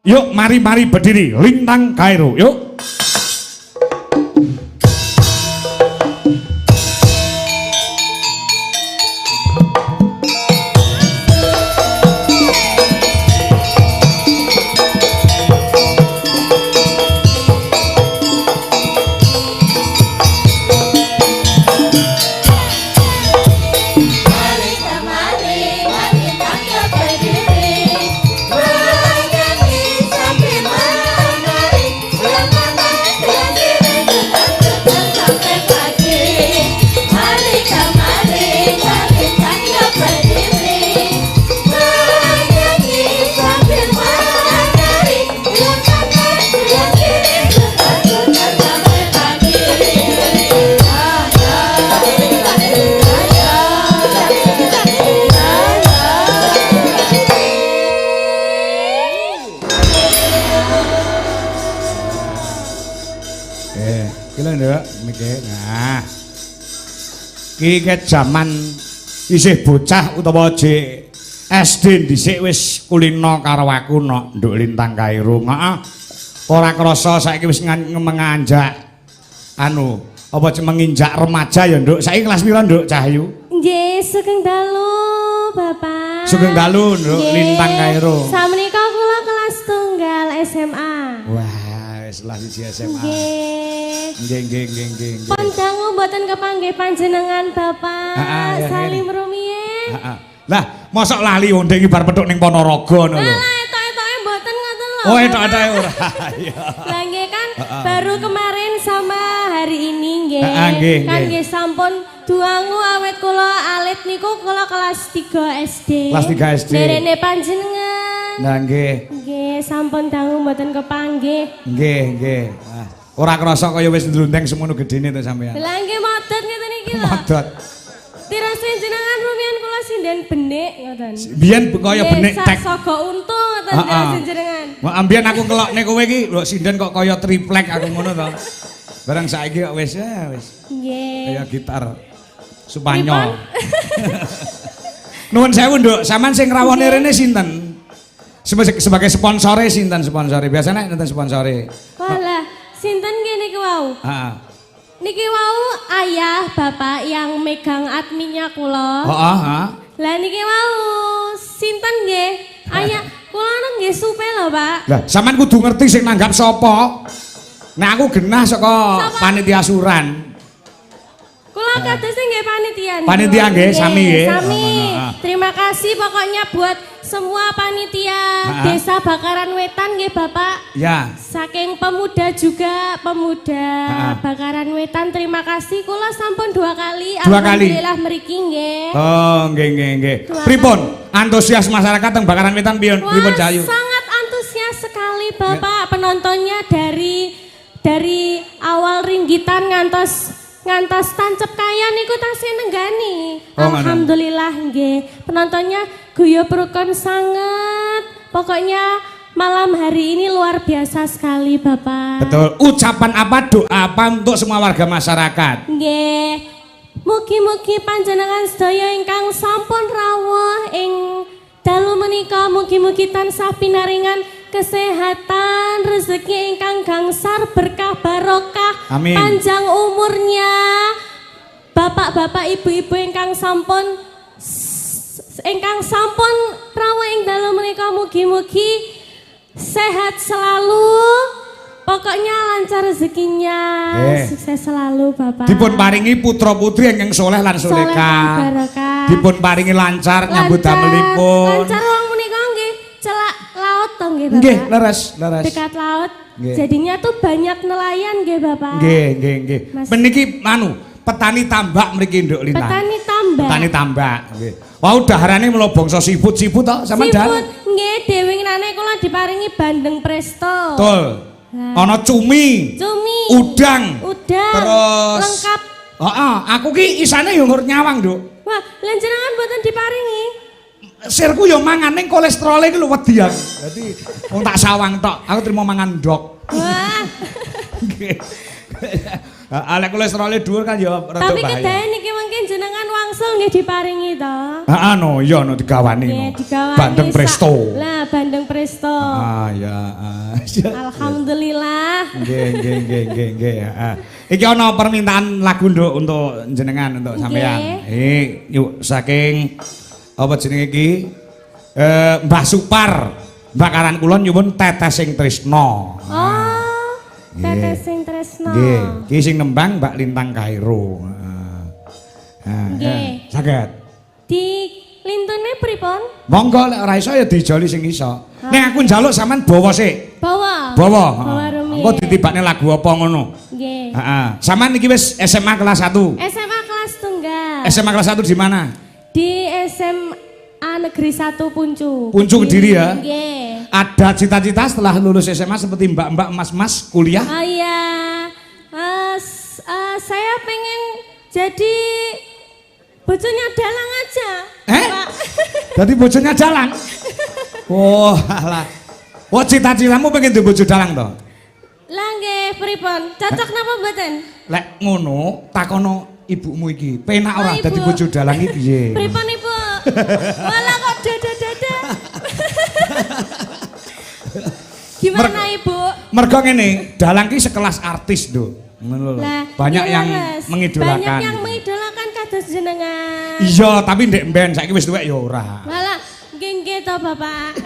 Yuk mari-mari berdiri Lintang Kairo. Yuk. Nah, iki jaman isih bocah utawa jek SD dhisik wis kulino karo aku nok nduk Lintang Kairo. Heeh. Ora krasa saiki wis menganjak anu apa menginjak remaja ya nduk. Saiki kelas pira nduk Cahyu? Nggih, sugeng dalu, Bapak. Sugeng dalu nduk Lintang Kairo. Samenika kula kelas tunggal SMA. Wah, wis kelas 1 SMA. Nggih. Pandangu mboten kepanggih panjenengan Bapak. Ya, Salim rumiyin. Lah, mosok lali onde iki bar petuk ning Ponorogo ngono lho. Lah, etok-etoke mboten ngoten lho. Oh, etok-etoke ora. Lah nggih kan baru kemarin sama hari ini nggih. Kan nggih sampun duangu awet kula alit niku kula kelas 3 SD. Kelas 3 SD. Derene panjenengan. Nah, nggih. Nggih, sampun dangu mboten kepanggih. Nggih. Ora krasa kaya wis ndlundeng semono gedene to sampean. Lah nggih modot ngeten iki lho. Modot. Tirasen jenengan rumiyin kula sinden benik ngoten. Biyen kaya benik tek. Sogo untung ngoten tirasen jenengan. Ambiyen aku ngelokne kowe iki lho sinden kok kaya triplek aku ngono to. Barang saiki kok wis Nggih. kaya gitar Spanyol. Nuwun sewu nduk, sampean sing rawone rene sinten? Sebagai sponsore sinten sponsore? Biasane nenten sponsore. Walah, sinten nggih niki wau? Heeh. Niki wau ayah bapak yang megang adminnya kula. Heeh. Lah niki wau sinten nggih? Ayah kula nggih supe lho, Pak. Lah, sampean kudu ngerti sing nanggap sapa. Nek aku genah saka panitia suran. Kula kados nggih panitia. Panitia nggih, sami nggih. Sami. Terima kasih pokoknya buat semua panitia Desa Bakaran Wetan nggih Bapak. Ya. Saking pemuda juga, pemuda Bakaran Wetan terima kasih kula sampun 2 kali. Alhamdulillah mriki nggih. Oh, nggih. Pripun? Antusias masyarakat teng Bakaran Wetan pripun Cahayu? Sangat antusias sekali Bapak. Penontonnya dari awal ringgitan ngantos tancep kaya niku tasih nenggani. Alhamdulillah nggih. Penontonnya guyub rukun sangat. Pokoknya malam hari ini luar biasa sekali Bapak. Betul. Ucapan apa, doa apa untuk semua warga masyarakat? Nggih. Mugi-mugi panjenengan sedaya ingkang sampun rawuh ing dalu menika mugi-mugi tansah pinaringan kesehatan, rezeki ingkang gangsar, berkah barokah, amin. Panjang umurnya. Bapak-bapak, ibu-ibu ingkang sampun rawuh ing dalu menika mugi-mugi sehat selalu. Pokoknya lancar rezekinya, sukses selalu Bapak. Dipun paringi putra-putri ingkang soleh lan solehah. Dipun paringi lancar nyambut damelipun. Lancar wong menika nggih celak laut to nggih Bapak. Nggih, leres. Dekat laut. Jadinya tuh banyak nelayan nggih Bapak. Nggih. Meniki petani tambak mriki nduk Lintang. Petani tambak. Nggih. Wau daharane mula bangsa siput-siput to sampean dahar. Siput nggih dewinane kula diparingi bandeng presto. Betul. Ana cumi. Udang. Terus lengkap. Aku ki isane yo ngur nyawang, Nduk. Wah, lan jenengan mboten diparingi. Sirku yo mangan ning kolesterol iki lho wedi aku. Dadi wong tak sawang tok, aku trimo mangan ndok. Wah. Alek kolesterolnya dhuwur kan ya rada bahaya. Tapi kedae niki mungkin jenengan wangsul nggih diparingi to. Heeh no, iya no digawani no. Bandeng Presto. Lah, Bandeng Presto. Ya. Alhamdulillah. Nggih. Iki ana permintaan lagu nduk untuk jenengan untuk sampean. Yuk saking apa jenenge iki? Mbah Supar. Bakaran kula nyuwun Tetesing Tresna. Oh. Tetesing Tresna. Nggih, iki sing nembang Mbak Lintang Kairo. Nggih. Saged. Di lintune pripun? Monggo lek ora iso ya dijoli sing iso. Nek aku njaluk sampean bawa sik. Bawa. Bawa. Rumiyin. Engko ditibakne lagu apa ngono. Nggih. Heeh. Sampean iki wis SMA kelas 1. SMA kelas tunggal. SMA kelas 1 di mana? Di SMA Negeri 1 Puncu. Puncu Kediri ya? Nggih. Ada cita-cita setelah lulus SMA seperti mbak-mbak, mas-mas kuliah? Oh iya. Saya pengen jadi bojonya dalang aja. Pak. Jadi bojonya dalang? Oh, alah. Oh, cita-citamu pengen di bojo dalang toh? Lah nggih, pripun? Cocok napa mboten? Lek ngono, takono ibumu iki. Penak ora Ibu. dadi bojo dalang iki piye? Pripun Ibu? Malah kok dada-dada. Gimana Ibu? Mergo ngene, dalang ki sekelas artis, Nduk. Ngono lho. Banyak iya, yang Mas. mengidolakan. Banyak yang mengidolakan kados jenengan. Iya, tapi ndek mben saiki wis tuwek ya ora. Malah nggih to Bapak.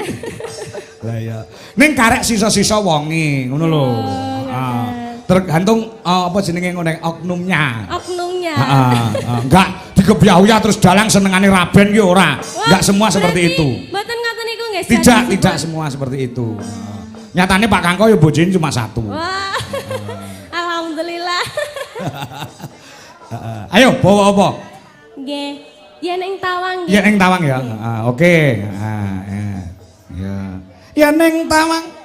Lah iya. Ning karek sisa-sisa wonge, ngono lho. Tergantung apa jenenge ngene oknumnya. Oknumnya. Enggak digebyah terus dalang senengane raben ki ora. Enggak semua seperti itu. Mboten ngoten niku nggih. Tidak semua seperti itu. Nyatane Pak Kangko ya bojone cuma satu. Wah. Alhamdulillah. Ayo bawa apa? Nggih. Ya ning Tawang nggih. Ya ning Tawang ya. Oke. Ya. Ya ning Tawang.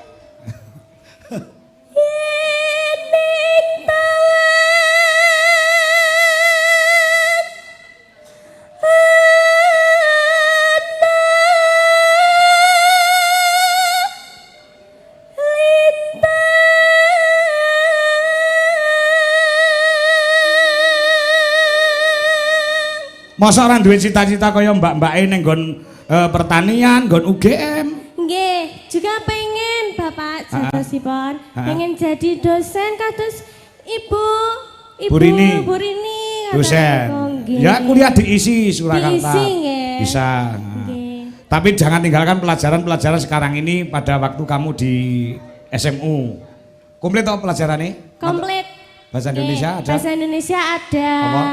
Masa ora duwe cita-cita kaya mbak-mbake ning nggon pertanian, nggon UGM? Nggih, juga pengen Bapak jadosipun. Pengen jadi dosen kados Ibu Burini. kados Dosen. niku, nggih. Ya kuliah diisi Surakarta. Diisi nggih. Bisa. Nggih. Tapi jangan tinggalkan pelajaran-pelajaran sekarang ini pada waktu kamu di SMU. Komplit toh pelajarannya? Komplit. Bahasa Indonesia ada? Bahasa Indonesia ada. Apa?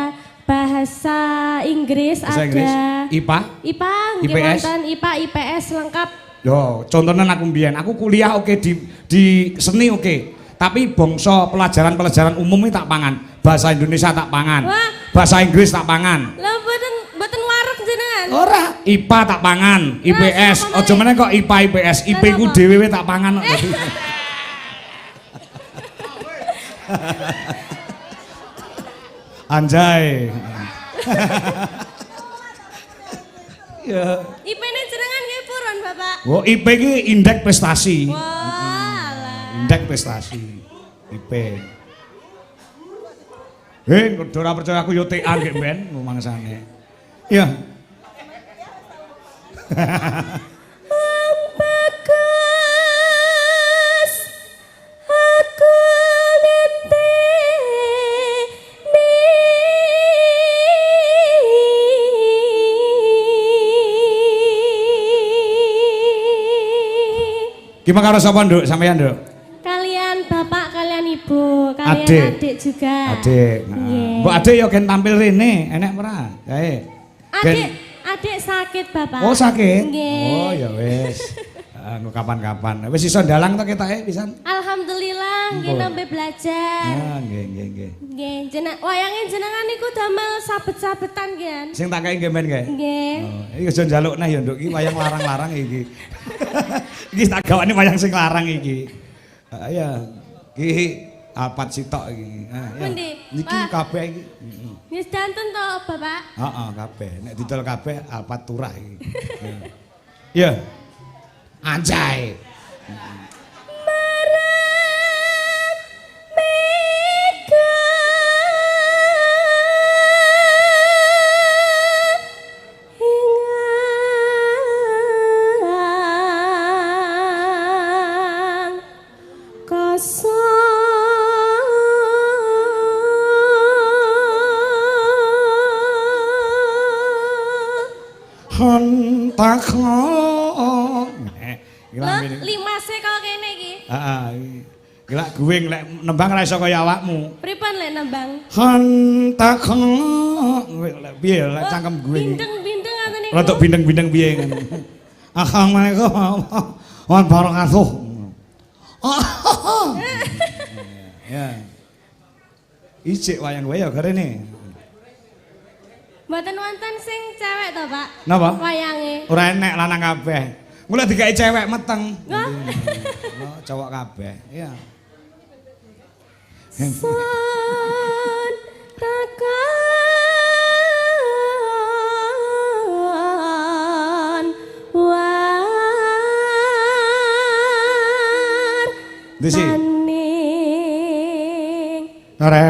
Bahasa Inggris Bahasa ada. Inggris? IPA? IPA, nggih IPS? wonten IPA, IPS lengkap. Yo, contohnya aku mbiyen, aku kuliah oke di seni oke. Tapi bangsa pelajaran-pelajaran umum ini tak pangan. Bahasa Indonesia tak pangan. Wah. Bahasa Inggris tak pangan. Lah mboten wareg jenengan. Ora, IPA tak pangan, IPS. Aja meneh kok IPA IPS, IP ku dhewe tak pangan kok. Anjay. Ya. IP-ne jenengan nggih purun, Bapak? Oh, IP ki indeks prestasi. Walah. Indeks prestasi. IP. Ora percaya aku yo TA nggih ben mangsane. Ya. Bagus. Aku Gimana karo sapa Nduk sampean Nduk? Kalian Bapak, kalian Ibu, kalian adik juga. Adik. Nggih. Mbok adik yo gen tampil rene, enek ora? Kae. Adik sakit Bapak. Oh sakit? Nggih. Oh ya wis. Anu kapan-kapan. Wis iso ndalang to ketake pisan? Alhamdulillah nggih nembe belajar. Nggih. Nggih, wayange jenengan niku damel sabet-sabetan nggih. Sing tak kei nggih men nggih. Nggih. Oh, iki aja njaluk nah ya Nduk, iki wayang larang-larang iki. Iki tak gawane wayang sing larang iki. Ya, iki alpat sitok iki. Pundi? Niki kabeh iki. Wis danten to, Bapak? Heeh, kabeh. Nek didol kabeh alpat turah iki. Ya. Anjay. Marah Mega takon. Lho, limase kok kene iki. Heeh. Gila guwing lek nembang ra iso kaya awakmu. Pripun lek nembang? Takon. Lek piye lek cangkem guwing. Bindeng-bindeng ngoten niku. Rodok bindeng-bindeng piye ngene. Assalamualaikum. Wan barakatuh. Ya. Ijik wayang wae ya garene. Mboten wonten sing cewek to, Pak? Napa? Wayange. Ora enek lanang kabeh. Mulai digawe cewek meteng. Nggih. Oh, cowok kabeh. Iya. Sun tekan war Disi. maning Ore.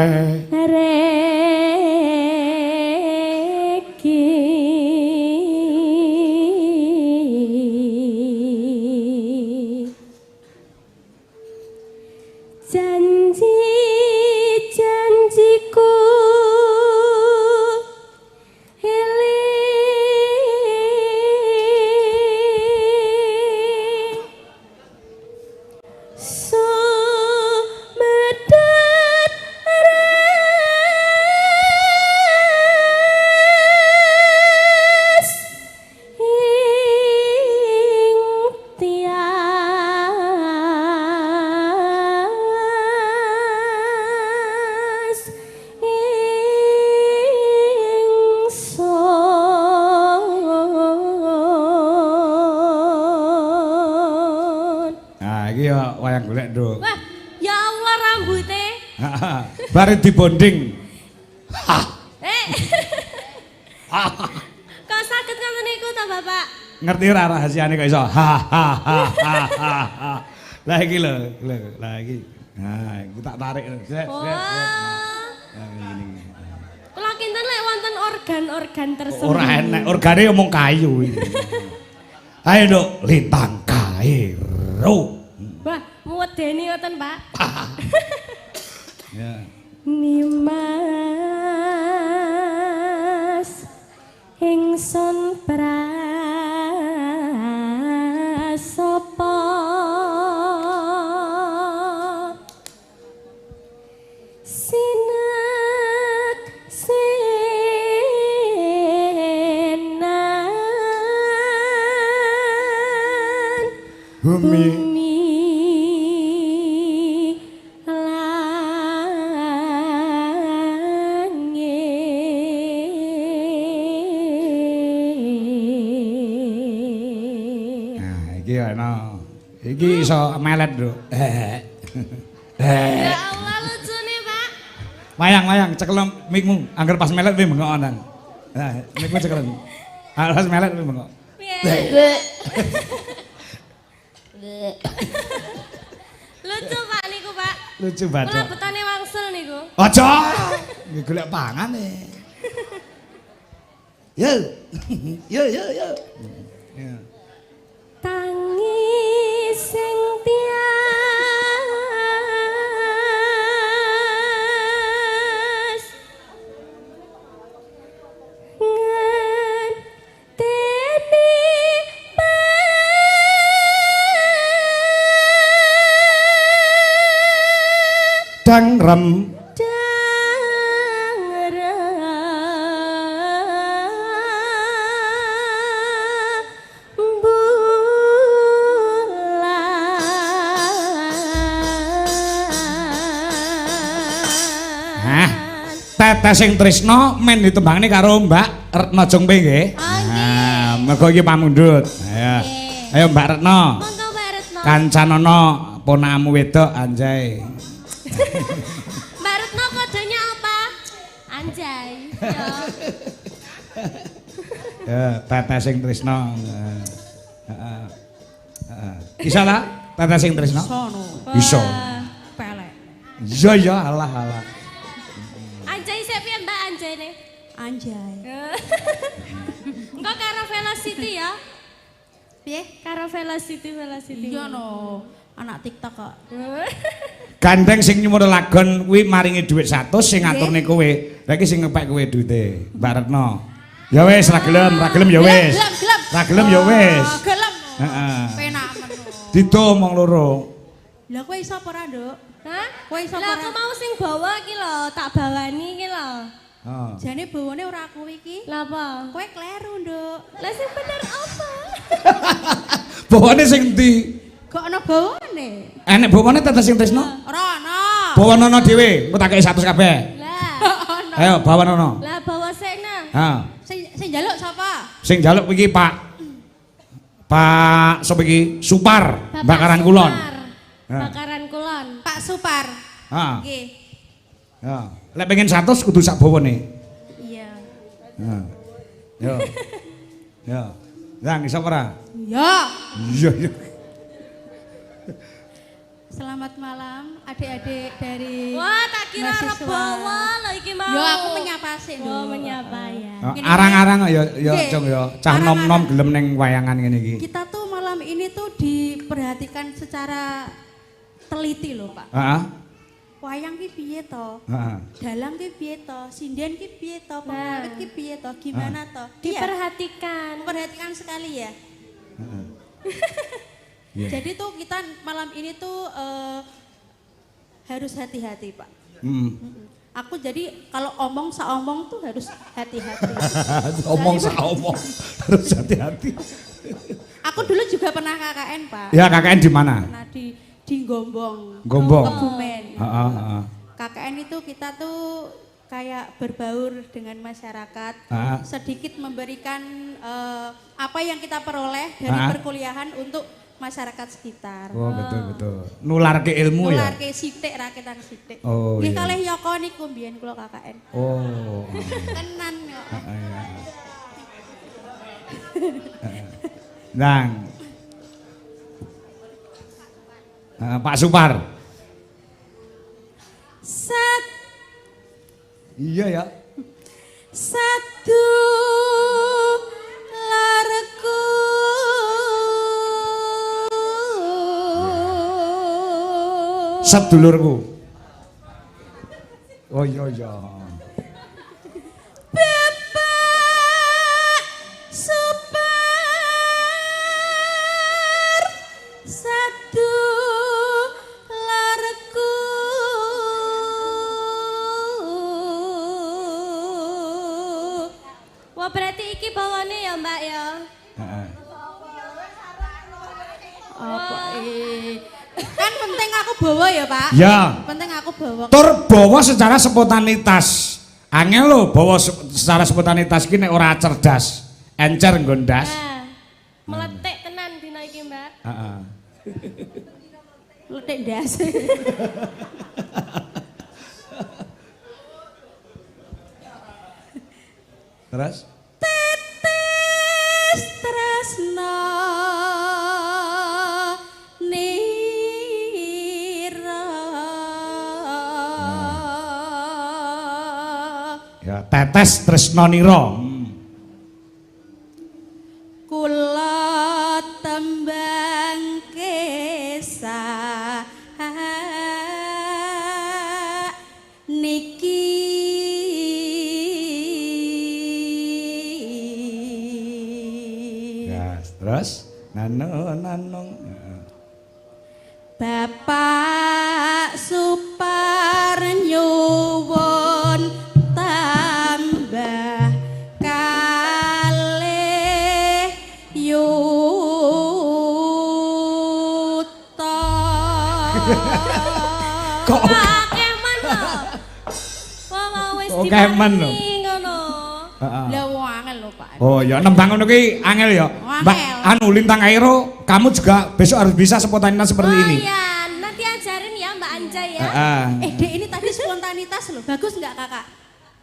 reki janjiku eling sumedhot ras ing tias ingsun. Nah, iki ya wayang golek, Nduk. Wah, ya Allah rambute. Bare dibonding. Eh. Kok saged ngoten niku ta, Bapak? Ngerti ora rahasiane kok iso. Lah iki lho, lah iki. Nah, iki tak tarik. Set. Wah. Nah, ngene. Kula kinten lek wonten organ-organ tersembunyi. Ora enek, organe omong kayu iki. Ayo, Nduk, lintang kairo. Wah, muwedeni ngoten, Pak. Ya. Nimas ingsun prasapa sinek senan Bumi iki ana. Iki iso melet, Nduk. Ya Allah lucune, Pak. Wayang cekel mikmu, angger pas melet kowe bengok nang. Nah, mikmu cekel. Pas melet kowe bengok. Piye? Lucu, Pak niku, Pak. Lucu Kula banget. betane wangsul niku. Aja. Iki golek pangan e. Yo. Yo. Ya. Tangi sing tias ngenteni Dangrem Teteh sing tresno men ditembangane karo Mbak Retno Jongpe nggih. Nah, mergo iki pamundhut. Ayo. Ayo Mbak Retno. Monggo Mbak Retno. Kancanono ponakmu wedok anjay. Mbak Retno kodenya apa? Anjay. Ya, teteh sing tresno. Heeh. Bisa ta? Teteh sing tresno? Bisa. Pelek. Iya alah. Anjay sik piye Mbak anjayne? Anjay. Engko karo Velocity ya. Piye? Karo Velocity. Iya no, anak TikTok kok. Gandeng sing nyumur lagon kuwi maringi dhuwit 100 sing ngaturne kowe. Lah iki sing ngepek kowe duwite, Mbak Retno. Ya wis ra gelem ya wis. Gelem. Ra gelem ya wis. Gelem. Heeh. Penak meno. Dido omong loro. Lah kowe iso apa ora, Nduk? Hah? Kowe iso Lah apa aku ora? mau sing bawa iki lho, tak bawani iki lho. Heeh. Jane bawane ora aku iki. Lah apa? Kowe kleru, Nduk. Lah sing bener apa? Bawane sing ndi? Kok ana bawane? Enek bawane tetes sing tresno? Ora ana. Bawanono dhewe, engko tak kei 100 kabeh. Lah. Ayo bawanono. Lah bawa sekna. Ha. Sing njaluk sapa? Sing njaluk iki Pak sapa iki? Supar, Bapak Bakaran Kulon. Supar. Ha. Bakaran Kulon. Pak Supar. Ha. Nggih. Ha. Lek pengen 100 kudu sak bawane. Iya. Ha. Yo. Yo. Yang iso ora? Ya. Iya, iya. Selamat malam adik-adik dari Wah, tak kira arep mahasiswa. bawa lho iki mau. Ya aku menyapa sih, Oh, Nduk. menyapa ya. Arang-arang ya Nggih. Cung ya. Cah nom-nom gelem ning wayangan ngene iki. Kita tuh malam ini tuh diperhatikan secara teliti loh, Pak. Heeh. Wayang ki piye to? Heeh. Dalang ki piye to? Sinden ki piye to? Pengawit ki piye to? Gimana to? Iya. Diperhatikan. Memperhatikan sekali ya. Iya. Jadi tuh kita malam ini tuh harus hati-hati, Pak. Aku jadi kalau omong saomong tuh harus hati-hati. Omong sak omong harus hati-hati. Aku dulu juga pernah KKN, Pak. Ya KKN di mana? Pernah di Gombong. Gombong. Kebumen. Heeh, heeh. KKN itu kita tuh kayak berbaur dengan masyarakat, Ah. sedikit memberikan apa yang kita peroleh dari Ah. perkuliahan untuk masyarakat sekitar. Oh, betul. Nularke ilmu ya. Nularke sithik rakitan sithik. Oh, Nggih iya. kalih Yoko niku mbiyen kula KKN. Oh. Tenan kok. Iya. Nang. Pak Supar. Iya ya. Satu larku Sedulurku. Oh iya iya. Bapak Supar satu larku Wah, berarti iki bawane ya, Mbak ya. Heeh. apa kan penting aku bawa ya Pak. Ya. Penting aku bawa. Tur bawa secara spontanitas. Angel lho bawa secara spontanitas ki nek ora cerdas. Encer nggondas. Nah, meletik tenan dina iki, Mbak. Heeh. Letik ndas. Terus? Tetes tresno nira. Ya, tetes tresnanira. Kula tembang kesah niki Ya, terus nanong. Bapak Supar nyuwun tambah kalih yuta. Kok Akeh men lho. Wah, mau wis Kok kemen lho. diparingi ngono. Heeh. Lah wong angel lho Pak. Oh ya nembang ngono ki angel ya. Mbak Angel. anu Lintang Aero, kamu juga besok harus bisa spontanitas seperti Oh ini. iya, nanti ajarin ya Mbak Anjay ya. Heeh. Dek ini tadi spontanitas loh. Bagus nggak Kakak?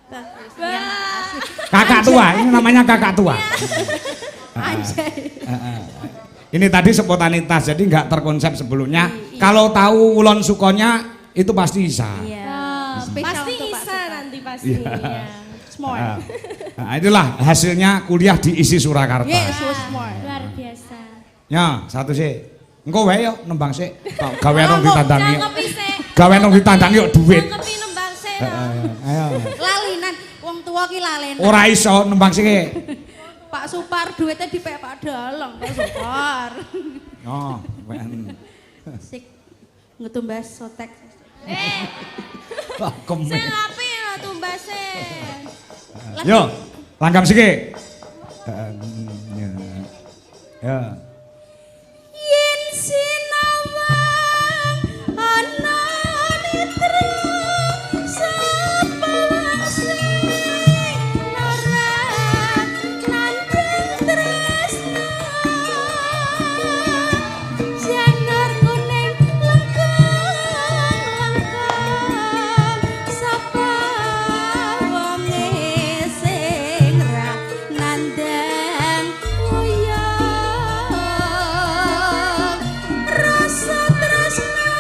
Bagus. Ya, Wah. asik. Kakak tua, ini namanya kakak tua. Anjay. Ini tadi spontanitas, jadi nggak terkonsep sebelumnya. Iya. Kalau tahu Ulon Sukonya, itu pasti bisa. Iya. Oh, Spesial pasti untuk Pak Isa Supar. nanti pasti. Iya. Ya. Small. Nah, itulah hasilnya kuliah di ISI Surakarta. Yes, so small. Luar biasa. Ya, satu sih. Engko wae yo nembang sik. Gawean nang Oh, ditandangi. cangkepi sik. Gawean nang ditandangi yo duit. Cangkepi nembang sik. Ayo. Lalinan, wong tua ki lalen. Ora iso nembang sik. Pak Pak Supar duitnya dipek Pak Dalang Pak Supar. Oh, ben. Sik ngetumbas sotek. Sing api lho tumbase. Yo, langgam siki. Ya. Yen sinawang ana nitra sapa sing ora nandhang tresna janur kuning lengkung sapa wonge sing ra nandhang rasa tresna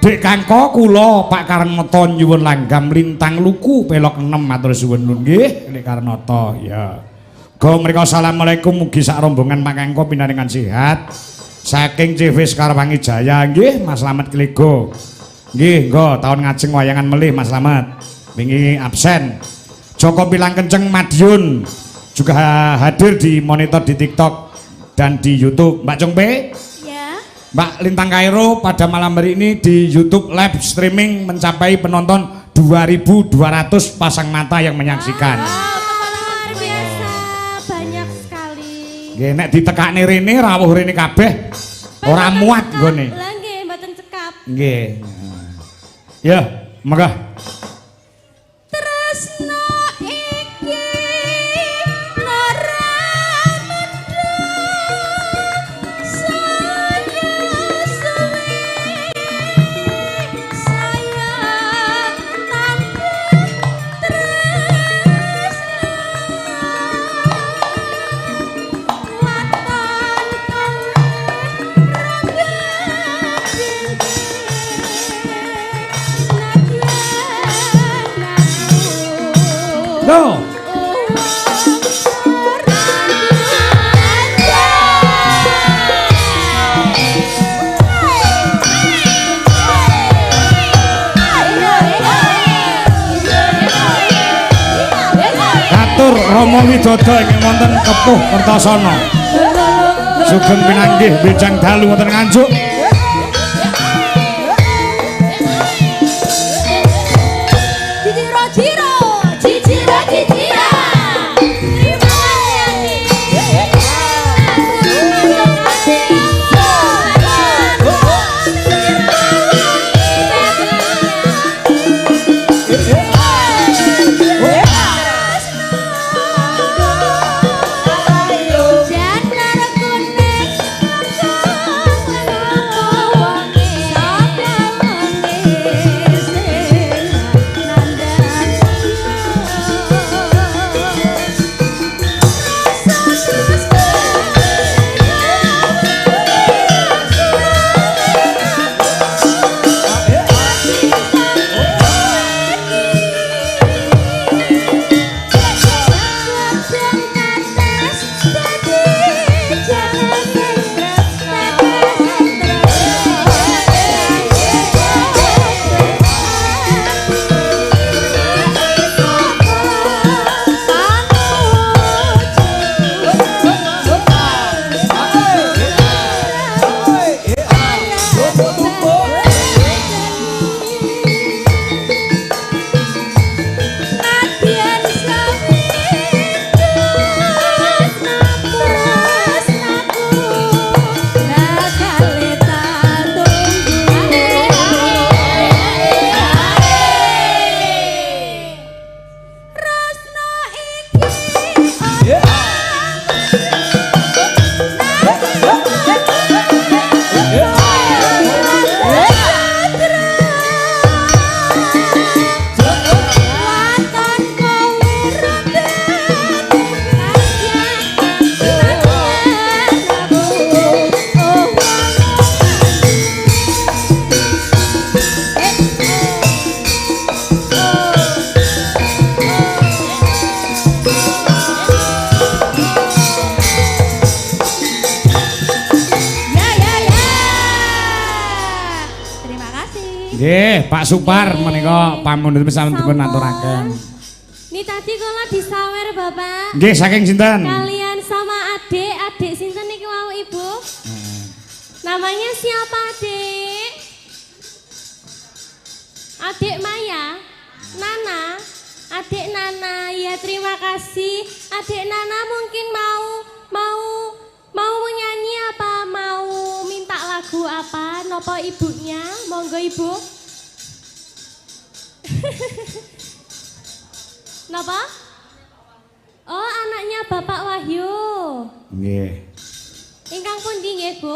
Dek kangko kula Pak Karnata nyuwun langgam lintang luku pelok 6 matur suwun nggih Dek Karnata ya. Go mriko asalamualaikum mugi sak rombongan Pak Kangko pinaringan sehat. Saking CV Sekarwangi Jaya nggih Mas Slamet Klego. Nggih nggo taun ngajeng wayangan melih Mas Slamet. Wingi absen. Joko Pilang Kenceng Madiun juga hadir di monitor di TikTok dan di YouTube. Mbak Congpe? Mbak Lintang Kairo pada malam hari ini di YouTube live streaming mencapai penonton 2.200 pasang mata yang menyaksikan. Luar biasa, banyak sekali. Nggih nek ditekakne rene rawuh rene kabeh ora muat nggone. Lah nggih mboten cekap. Nggih. Ya, monggo. Tresna iki lara Go. Katur Romo Widodo ingkang wonten Kepuh Kertosana. Sugeng pinanggih bejang dalu wonten Nganjuk. Nggih, Pak Supar menika pamundhut sampun dipun aturaken. Ini tadi kula disawer Bapak. Nggih, saking sinten? Kalian sama adik sinten niki wau Ibu? Namanya siapa adik? Adik Maya? Nana? Adik Nana, ya terima kasih. Adik Nana mungkin mau menyanyi apa? Mau minta lagu apa? Nopo ibunya? Monggo Ibu. Napa? Oh, anaknya Bapak Wahyu. Nggih. Ingkang pundi nggih, Bu?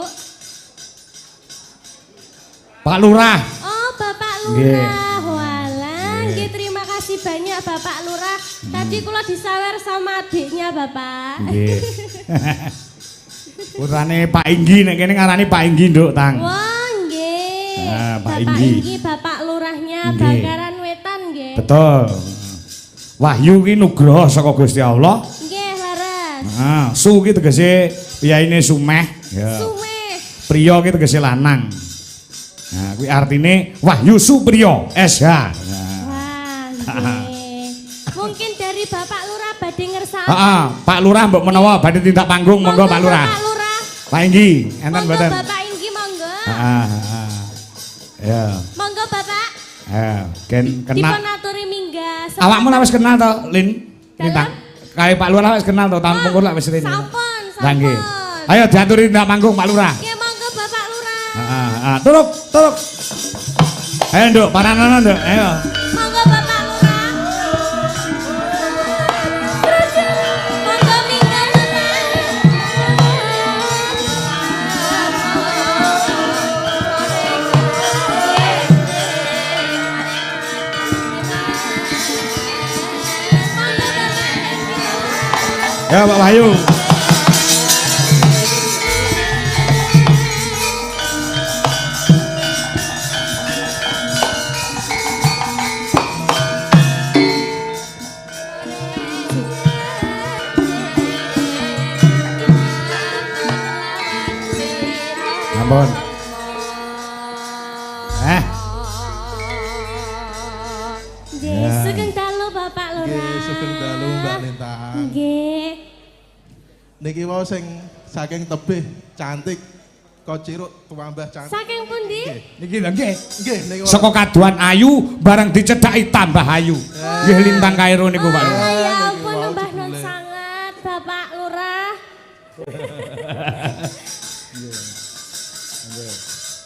Pak Lurah. Oh, Bapak Nggih. Lurah. Walah, nggih terima kasih banyak Bapak Lurah. Tadi kula disawer sama adiknya Bapak. Nggih. Putrane Pak Inggi nek kene ngarani Pak Inggi, Nduk, Tang. Wah, nggih. Ah, Pak Bapak Inggi. Inggi, Bapak Lurahnya Nggih. Bangkaran Wetan nggih. Betul. Wahyu ki nugroho saka Gusti Allah. Nggih, leres. Nah, su ki tegese piyaine Sumeh, ya. Sumeh. Priya ki tegese lanang. Nah, kuwi artine Wahyu Supriyo SH. Nah. Wah, nggih. Mungkin dari Bapak Lurah badhe ngersakaken. Heeh, Pak Lurah mbok menawa badhe tindak panggung monggo Pak Lurah. Bapak Lurah. Pak Inggi, enten Monggo mboten? Bapak Inggi monggo. Heeh. Ya. Monggo Bapak. Ken Dipun kenal. aturi minggah. Awakmu lah wis kenal to, Lin? Lintang. Kae Pak Lurah wis kenal to, tampung kula wis rene. Sampun, Lah nggih. sampun. Ayo diaturi tindak panggung Pak Lurah. Nggih monggo Bapak Lurah. Heeh, turuk. Ayo, Nduk, paranana, Nduk. Ayo. Monggo Bapak Lurah. Monggo minggah. Ya, Pak Wahyu. Ampun. Nggih, sugeng dalu Bapak Lurah. Nggih, sugeng dalu Mbak Lintang. Nggih. Niki wau sing saking tebih cantik kok ciruk tuambah cantik. Saking pundi? Niki lho nggih. Nggih, niki wau. Saka kaduan ayu barang dicedhaki tambah ayu. Nggih Lintang Kairo niku Pak Lurah. Ya niki ampun wau mbah nun jebule. sangat Bapak Lurah.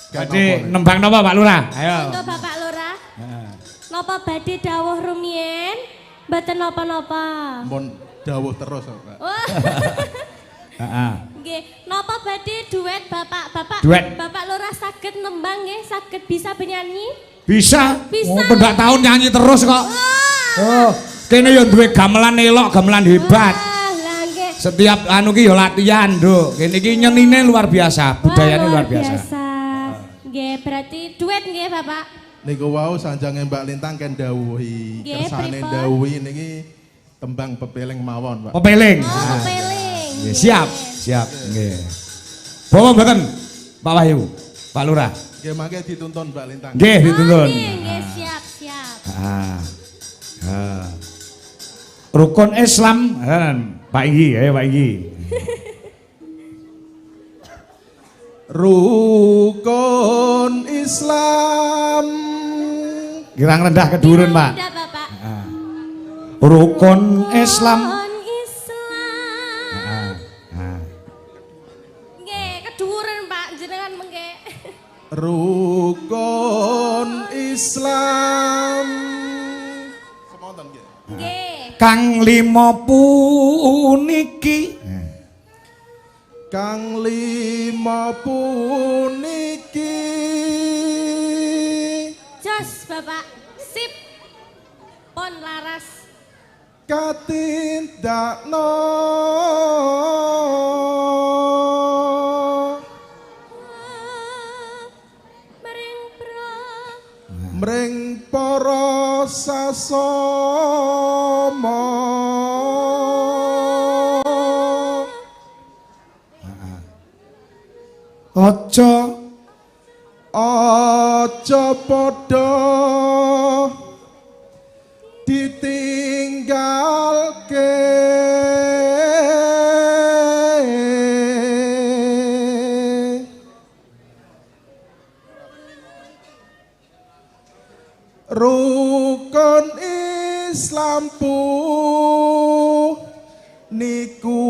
Badhe nembang napa Pak Lurah? Ayo. Monggo Bapak Lurah. Napa badhe dawuh rumiyin? Mboten napa-napa. Mun dawuh terus kok, Pak. Wah. Heeh. Nggih, napa badhe duet Bapak? Duet. Bapak Lurah saged nembang nggih, saged bisa bernyanyi? Bisa. Bisa. Oh, pendak tahun nyanyi terus kok. Oh, kene yo duwe gamelan elok, gamelan hebat. Wah, lah nggih. Setiap anu ki yo latihan, Nduk. Kene iki nyenine luar biasa, budayane Wah, luar biasa. Nggih, berarti duet nggih Bapak. Niku wau sanjange Mbak Lintang kan dawuhi. Nggih, Kersane pripun? dawuhi niki tembang pepeling mawon, Pak. Pepeling. Oh, peling. Nggih, siap, siap. Nggih. Bawa mboten Pak Wahyu, Pak Lurah. Nggih, mangke dituntun Mbak Lintang. Nggih, dituntun. Nggih, siap. Rukun Islam, Pak Inggi, ayo Pak Inggi. Rukun Islam. Girang rendah kedurun, Pak. Tidak, Bapak. Rukun Islam. Islam. Nggih, keduren Pak, jenengan mengke. Rukun Islam. Semonten nggih. Nggih. kang lima puniki kang lima puniki jos Bapak sip pon laras katindakno mring para sasama aja padha ditinggalke rukun Islam niku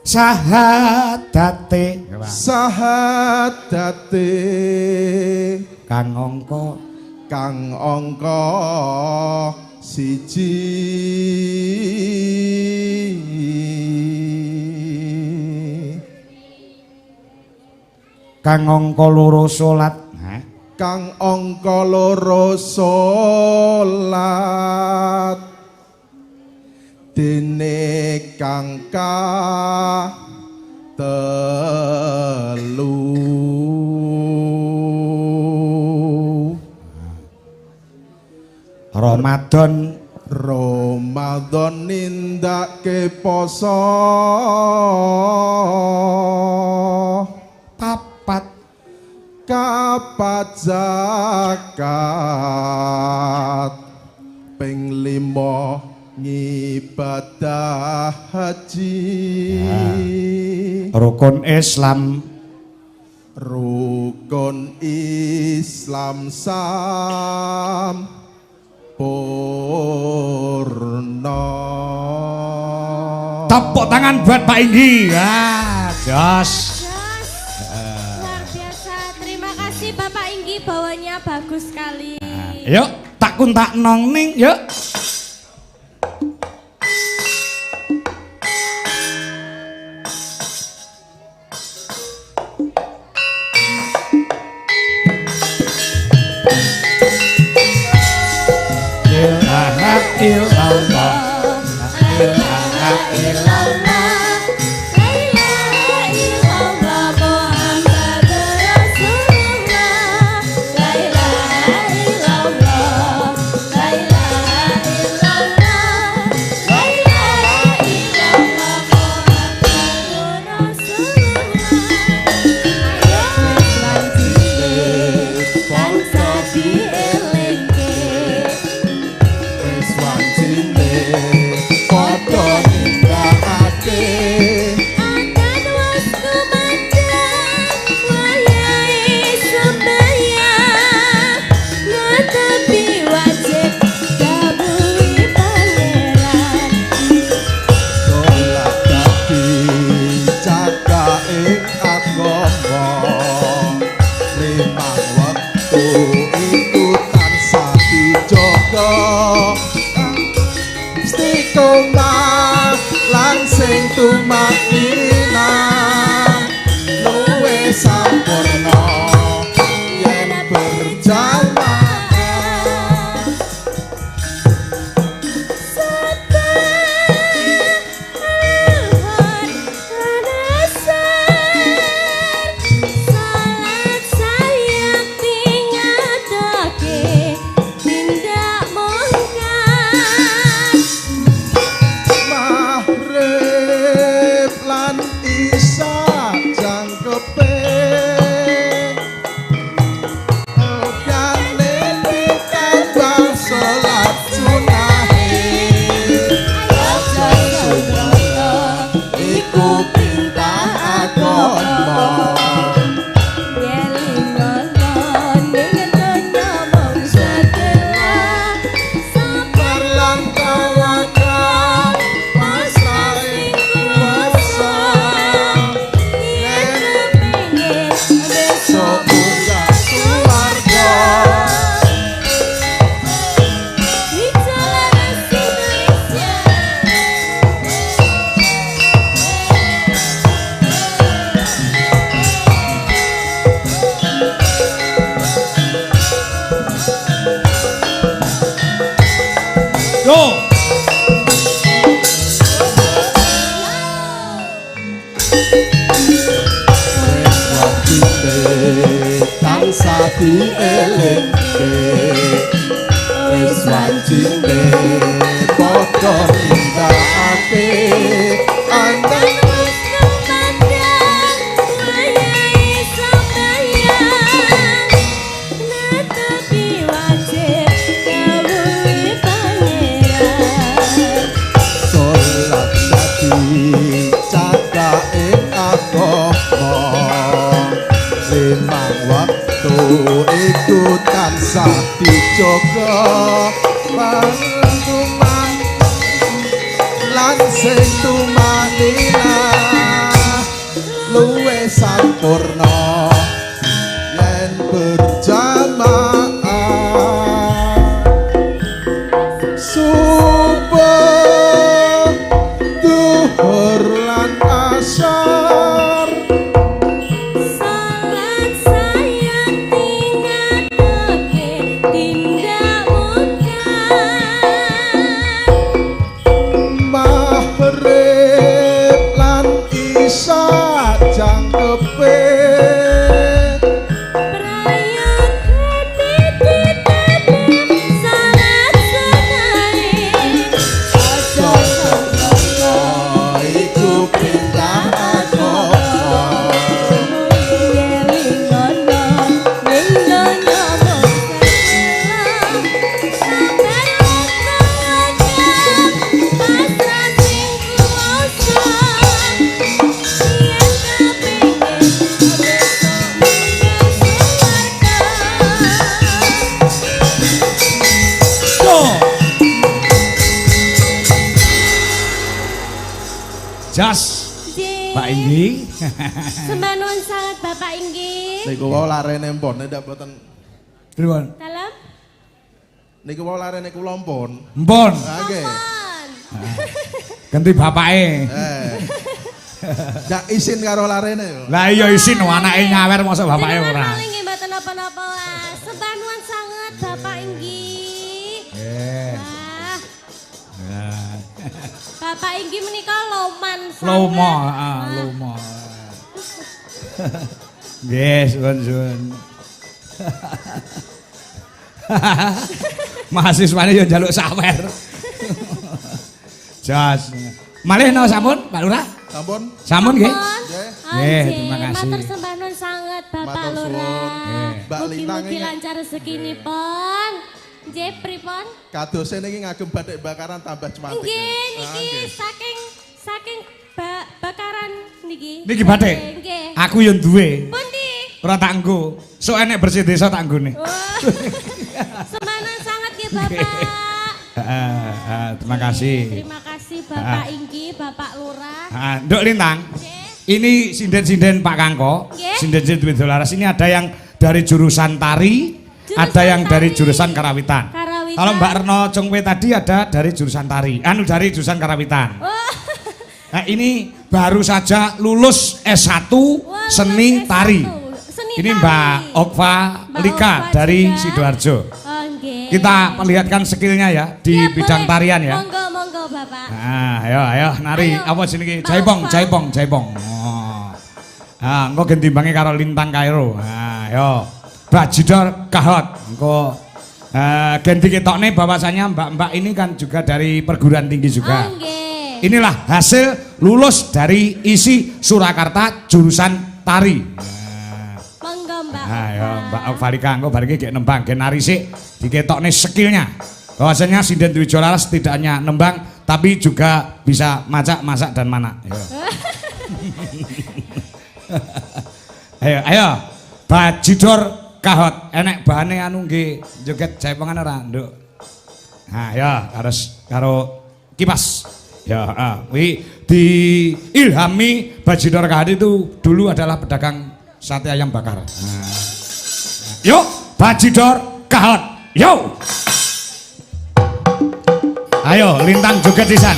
sahadate kang angka siji kang angka loro salat kang angka loro salat dene kang telu Ramadan nindake poso kapat zakat ping 5 ngibadah haji rukun Islam sampurna. Tepuk tangan buat Pak Inggi ya jos luar biasa terima kasih Bapak Inggi bawanya bagus sekali yuk tak kuntak nong ning yuk Yo. Tansah dielingke wis wajine padha nindakake anten salat dadi cakake agama limang waktu iku tansah dijaga pangestuman lan sing tumanina luwih sampurna yen berjamaah subuh duhur lan asar mahrib lan isya jangkepe iku pindah agama Jas. Pak Inggi. Sembah nuwun sanget Bapak Inggi. niku wae larene mpun ndak boten Pripun? Dalam niku wae larene kula mpun Mpun. nggih pon. Ganti bapake. jak isin karo larene yo Lah iya isin anake nyawer mosok bapake Jenengan ora. paling nggih mboten napa-napa. Sembah nuwun sanget Bapak Inggi. Eh. Wah, Nah. Bapak Inggi menika loman sanget. Lomo, Wah, lomo. Nggih, suwun-suwun. Mahasiswane yo njaluk sawer. Jas. Malih no sampun, Pak Lurah? sampun Sampun nggih. Nggih, Nggih, terima kasih. Matur sembah nuwun sanget Bapak Matur suwun. Lurah. Mbak Lintang Mugi-mugi ini- lancar rezekinipun. Nggih, pripun? kadose niki ngagem batik bakaran tambah cumantik Nggih, Ah, niki nggih. saking bakaran niki. Niki batik. Nggih. Aku yo duwe. Pundi? Ora tak nggo. Sok enek bersih desa tak nggone. Wah. Semanan sangat nggih Bapak. Terima kasih. Terima kasih Bapak Inggi, Bapak Lurah. Nduk Lintang. Nggih. Ini sinden-sinden Pak Kangko. Nggih. Sinden-sinden Widolaras ini ada yang dari jurusan tari, Jurusan ada yang dari tari. jurusan karawitan. Karawitan. Kalau Mbak Reno Congwe tadi ada dari jurusan tari, dari jurusan karawitan. Wah. Nah, ini baru saja lulus S1 Wah, seni lulus tari. S1. Seni Ini tari. Mbak Okva Mbak Lika Okva dari juga. Sidoarjo. Oh, nggih. Kita perlihatkan skillnya ya di Ya, bidang boleh. tarian ya. Monggo, monggo Bapak. Nah, ayo nari Ayo. apa jenenge? Mbak Jaipong, Okva. jaipong, jaipong. Oh. Ah, engko gentimbange karo Lintang Kairo. Nah, ayo. Bajidor Kahot. Engko ganti ketokne bahwasanya mbak-mbak ini kan juga dari perguruan tinggi juga. Oh, nggih. Inilah hasil lulus dari ISI Surakarta jurusan tari. Monggo Mbak. Nah, ya Mbak Okvalika engko bar iki gek nembang gen nari sik diketokne skillnya. Bahwasanya Sinden Widolaras tidak hanya nembang tapi juga bisa masak dan manak. Ayo. Bajidor Kahot enek bahane anu nggih joget jaipongan ora, Nduk. Nah, ya karo kipas. Ya, kuwi diilhami Bajidor Kahot itu dulu adalah pedagang sate ayam bakar. Nah. Yuk, Bajidor Kahot. Yo. Ayo, Lintang joget sisan.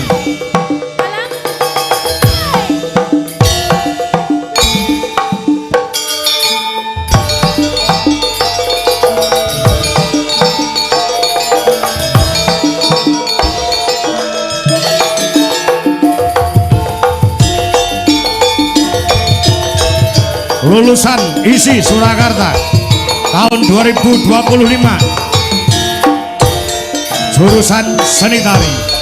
lulusan ISI Surakarta tahun 2025 jurusan seni tari.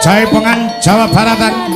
Jaipongan Jawa Baratan.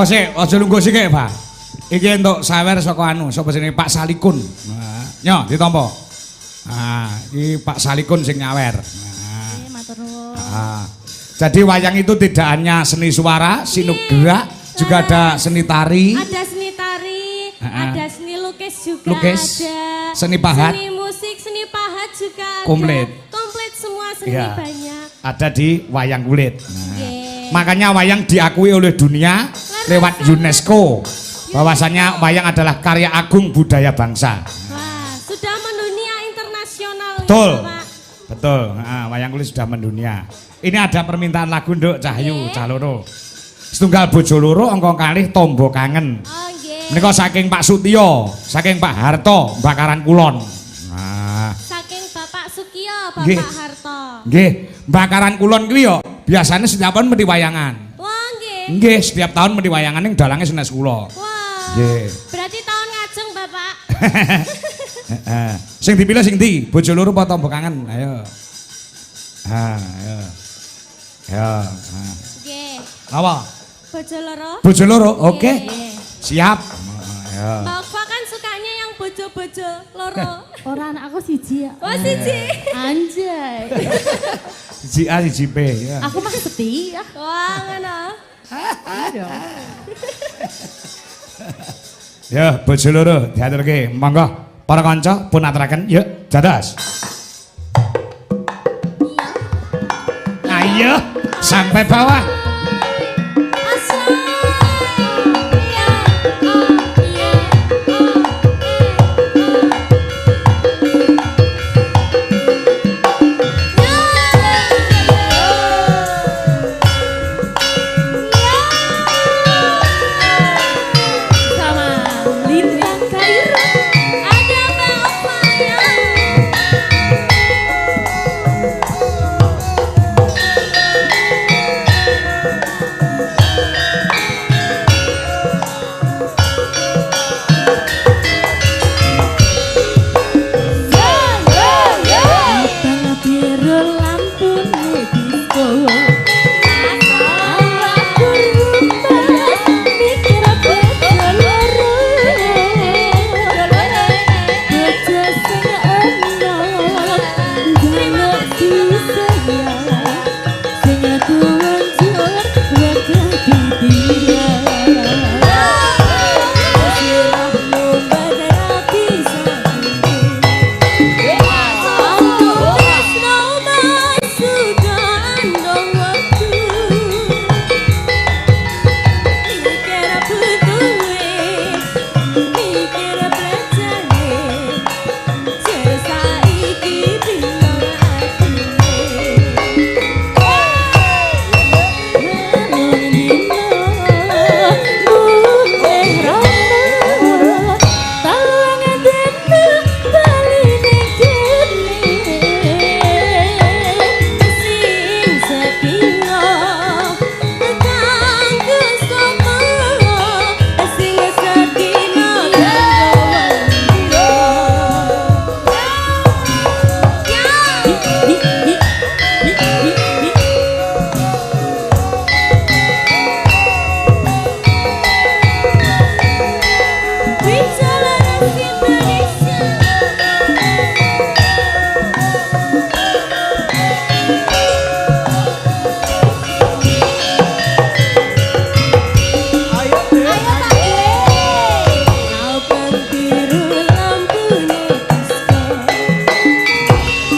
Oh sik, aja lungguh sik, Pak. Iki entuk sawer saka anu, sapa jenenge Pak Salikun. Nah, nyo ditampa. Ah, iki Pak Salikun sing nyawer. Nah. Matur nuwun. Jadi wayang itu tidak hanya seni suara, seni gerak, juga ada seni tari. Ada seni tari, ada seni lukis juga Lukis, ada. seni pahat. Seni musik, seni pahat juga ada. Komplit. Komplit semua seni Iya. banyak. Ada di wayang kulit. Nah, Nggih. makanya wayang diakui oleh dunia lewat UNESCO. Bahwasanya wayang adalah karya agung budaya bangsa. Wah, sudah mendunia internasional Betul. ya, Pak. Betul. Wayang kulit sudah mendunia. Ini ada permintaan lagu Nduk Cahyu Nggih. cah loro. Setunggal bojo loro angka kalih tombo kangen. Oh, nggih. Menika saking Pak Sutio, saking Pak Harto, Bakaran Kulon. Nah, Saking Bapak Sukiyo, Bapak Nggih. Harto. nggih, Bakaran Kulon kuwi yo biasanya setiap tahun mesti wayangan. Wah, nggih. Nggih, setiap tahun mesti wayangan ning dalange Senes kula. Wah. Nggih. Berarti tahun ngajeng, Bapak. Sing dipilih sing ndi? Bojo loro apa tombo kangen? Ayo. Ayo. Ayo. Nggih. Apa? Bojo loro. Bojo loro, oke. Nggih. Siap. Ayo. Bapak kan sukanya yang bojo-bojo loro. Ora anak aku siji ya. Wah, siji. Anjay. Siji A siji B ya. Aku mah setia. Wah, ngono. Ya, bojo loro diaturke. Monggo para kanca pun aturaken. Yuk, dados. Ayo, sampai bawah. Sama Lintang Kairo. Ada Mbak Maya. Abang biru lampune disco.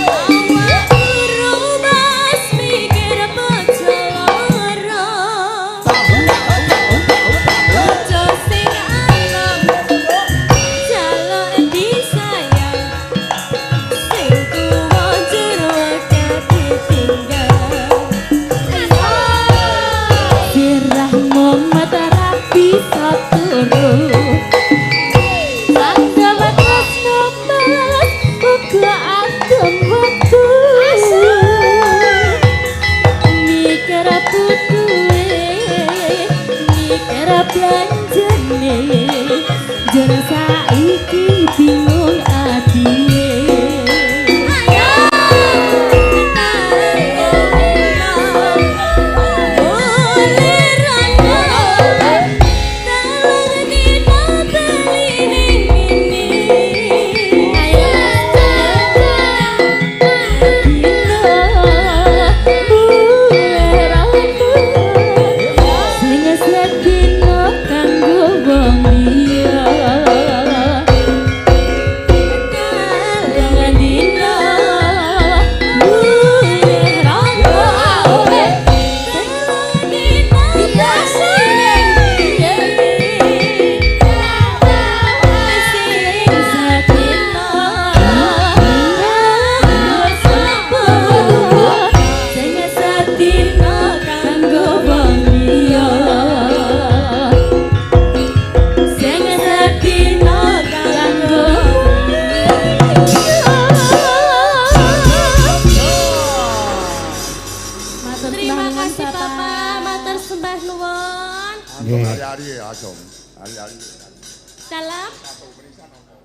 Awak berumpas mikir bojo loro. Bojo sing enom jaluk disayang. Sing aku wancur wakil didiang. Sirahmu badara bisa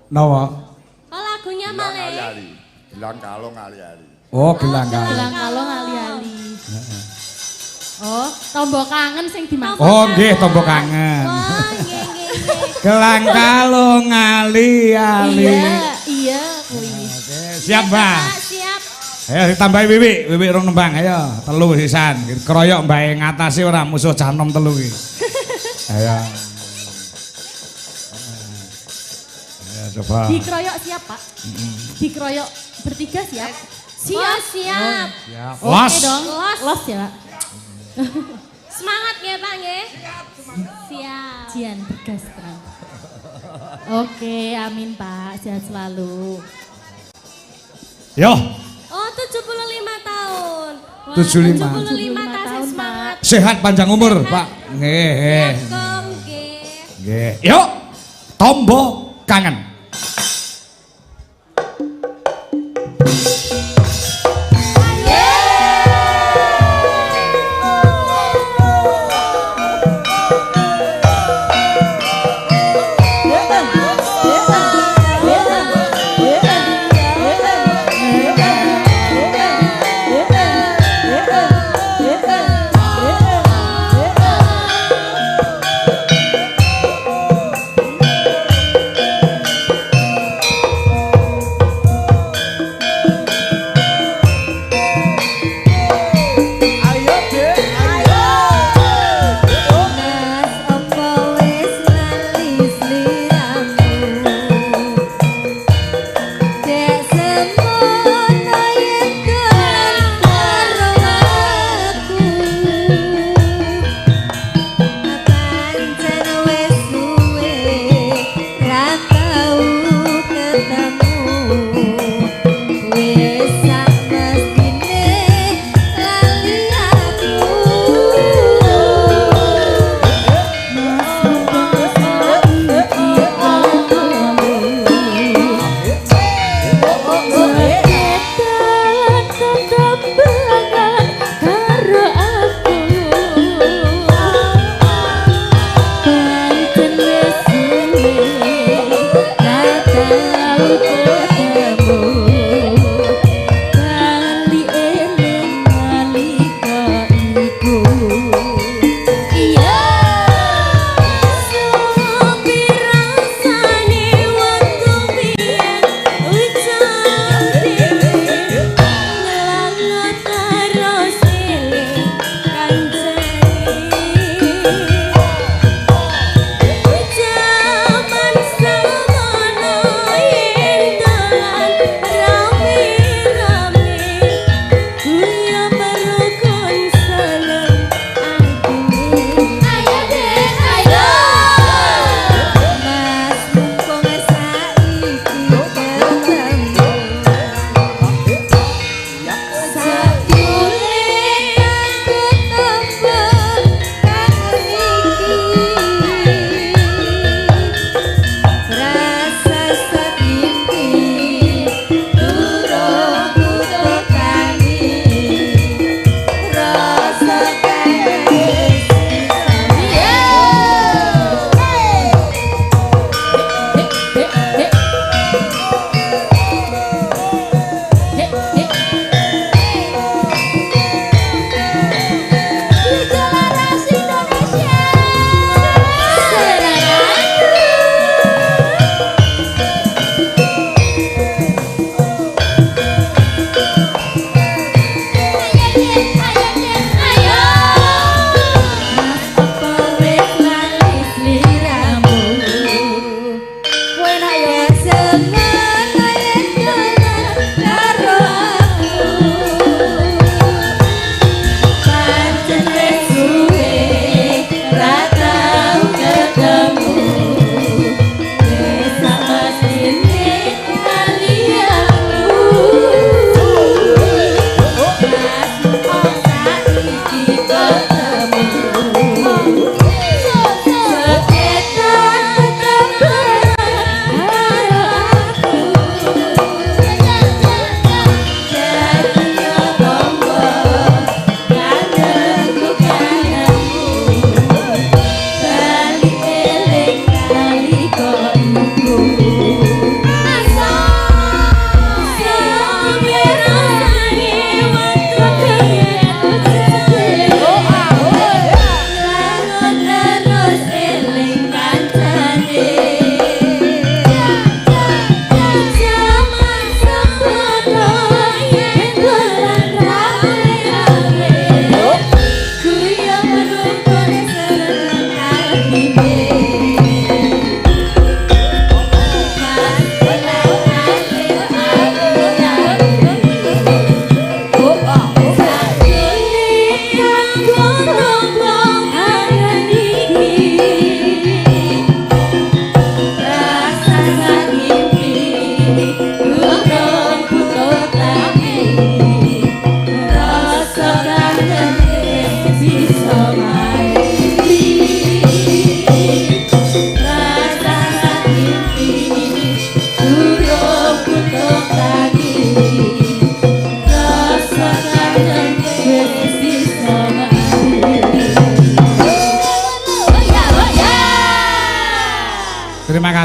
Napa? Oh lagunya Male. Gelang kalung ali-ali. Oh, gelang kalung. Gelang kalung ali-ali. Oh, tombok kangen sing dimaksud. Oh, nggih tombok kangen. Oh nggih nggih nggih. Gelang kalung ali-ali. Iya, kuwi. Oke, siap, Mbak. Pak, siap. Ayo ditambahi Wiwi rong nembang ayo. Telu sisan. Keroyok mbae ngatasi ora musuh canom telu iki. Ayo. Ayo coba. Dikeroyok siap, Pak. Dikeroyok bertiga siap. Siap siap. Siap. Oke Los. dong. Los ya, Pak. Semangat nggih Pak nggih. Siap. Jian bergas terang. Oke, amin Pak. Sehat selalu. Yo, Oh 75 tahun. Wah, 75. 75 tasih tahun, semangat. sehat panjang umur, Pak. Nggih. Kok nggih. Nggih. Yuk. Tombo kangen.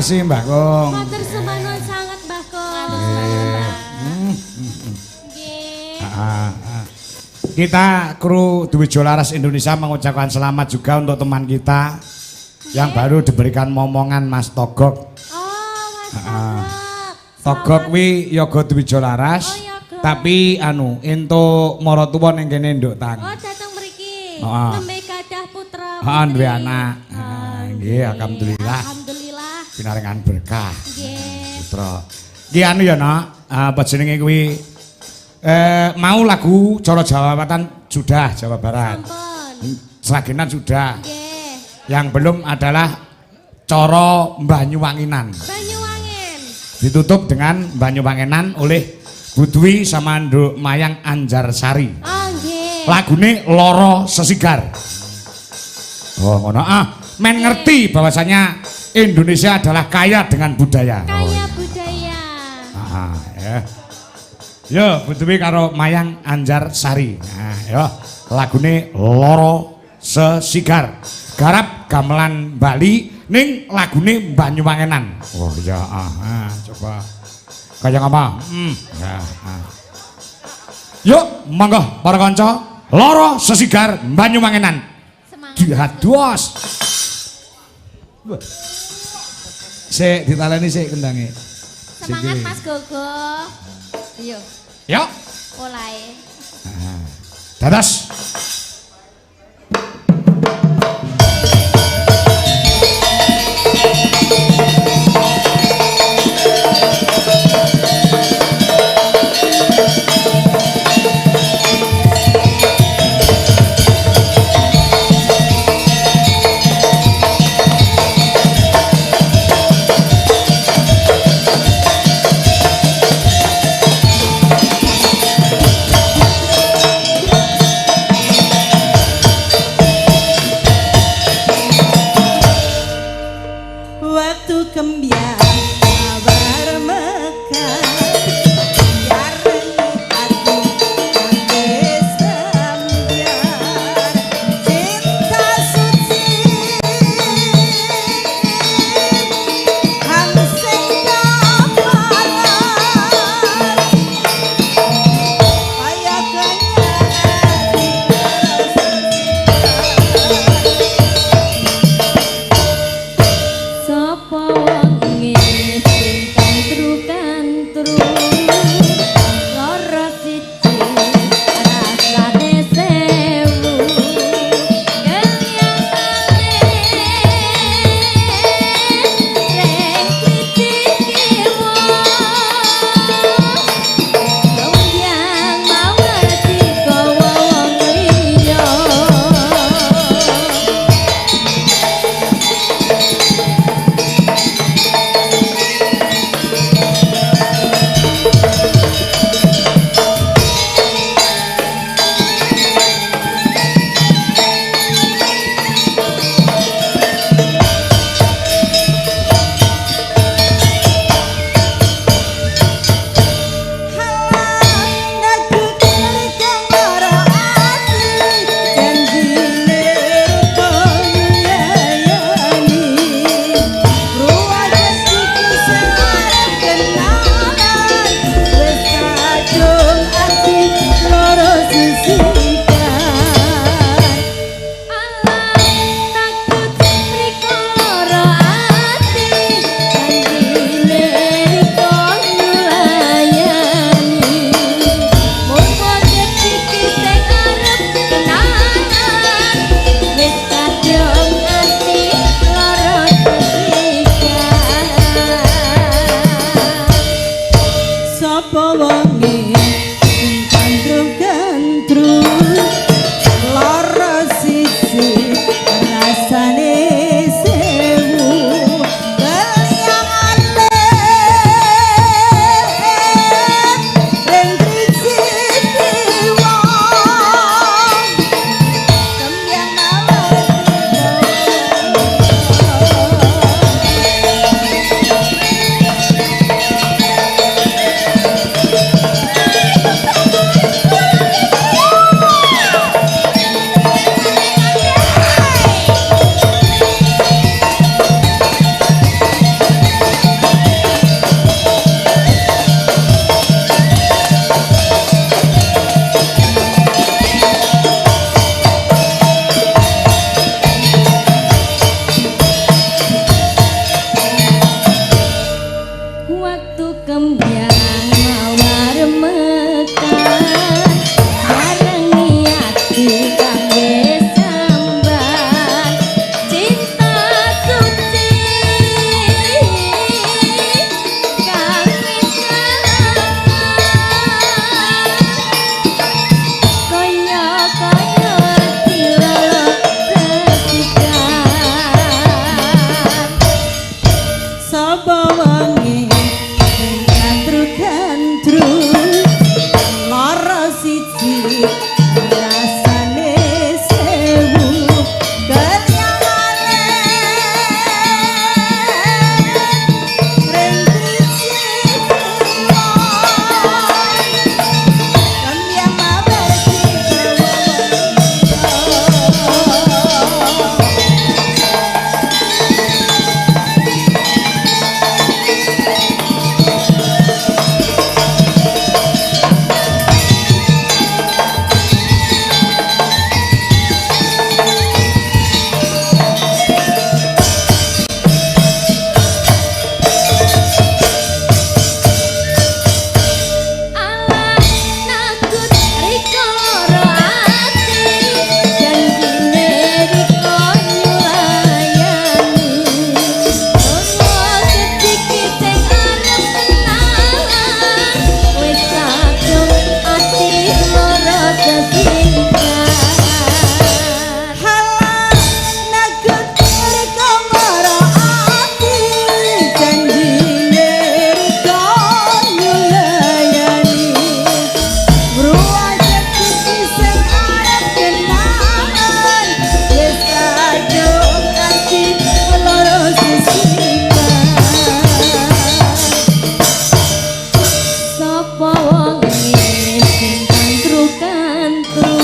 kasih Mbak Kong. Matur suwun sangat Mbah Kong. Nggih. Kita kru Dwijo Laras Indonesia mengucapkan selamat juga untuk teman kita yang baru diberikan momongan Mas Togok. Oh, Mas Togok. Togok kuwi yoga Dwijo Laras. Oh, yoga. Tapi entuk maratuwa ning kene nduk tang. Oh, datang mriki. Heeh. Nembe gadah putra. Heeh, putri. duwe anak. Nggih, alhamdulillah. Alhamdulillah. Pinaringan berkah. Nggih. Putra. Ki anu ya, Nak. Apa jenenge kuwi? Mau lagu Coro Jawa Wetan sudah, Jawa Barat. Sampun. Seragenan sudah. Nggih. Yang belum adalah Coro Banyuwanginan. Banyuwangen. Ditutup dengan Banyuwangenan oleh Budwi sama Nduk Mayang Anjarsari. Oh, nggih. Lagune Loro Sesigar. Oh, ngono. Men ngerti bahwasanya Indonesia adalah kaya dengan budaya. Kaya budaya. Ya. Yo, Budwi karo Mayang Anjarsari. Nah, yo lagune Loro Sesigar. Garap gamelan Bali ning lagune Banyuwangenan. Oh iya, coba. Kayak apa? Ya. Yuk, monggo para kanca, Loro Sesigar Banyuwangenan. Semangat. Dihados. Sik ditaleni sik kendange. Semangat Mas Gogo. Ayo, Yuk. mulai. Dadas. kembyang mawar mekar barengi ati kang wis sambar cinta suci kang wis kaya-kaya dilolok sepikan sapa wangi sing gandruk-gandruk lara siji rasane sewu kenyangane ring siji kembyang mawar Allah nakut riko loro ati janjine riko nyulayani ono sedikit sing arep kenalan wis kadung ati loro sesingkat halah nakut riko loro ati janjine riko nyulayani ruwajat iki sing arep kenalan wis kadung ati loro sesingkat sapa wonge sing kantru-kantru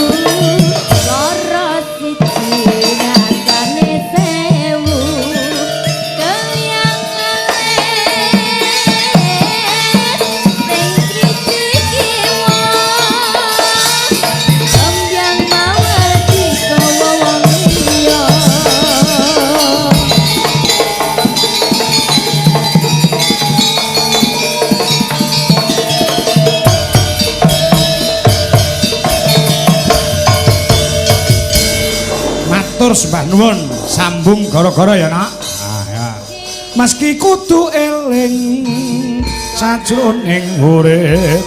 lara siji rasane sewu kayangane ring siji kembyang mawar digawa wong liya Matur sembah nuwun, sambung gara-gara ya nak. Ah ya. Meski kudu eling sajroning urip.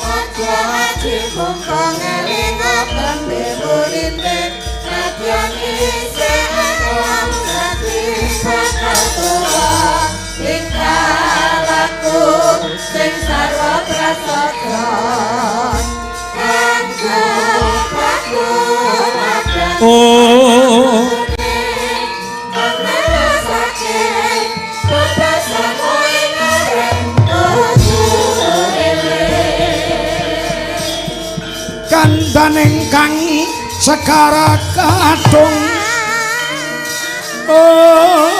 Aja haji muka ngeling abambe murinde nadyan isih alam hati bakal tua tingkah laku sing sarwa prasaja anggap aku madan Oh, ngerasake bebasanmu ing arep kudu eling kandaning kang sekara kadung. Oh,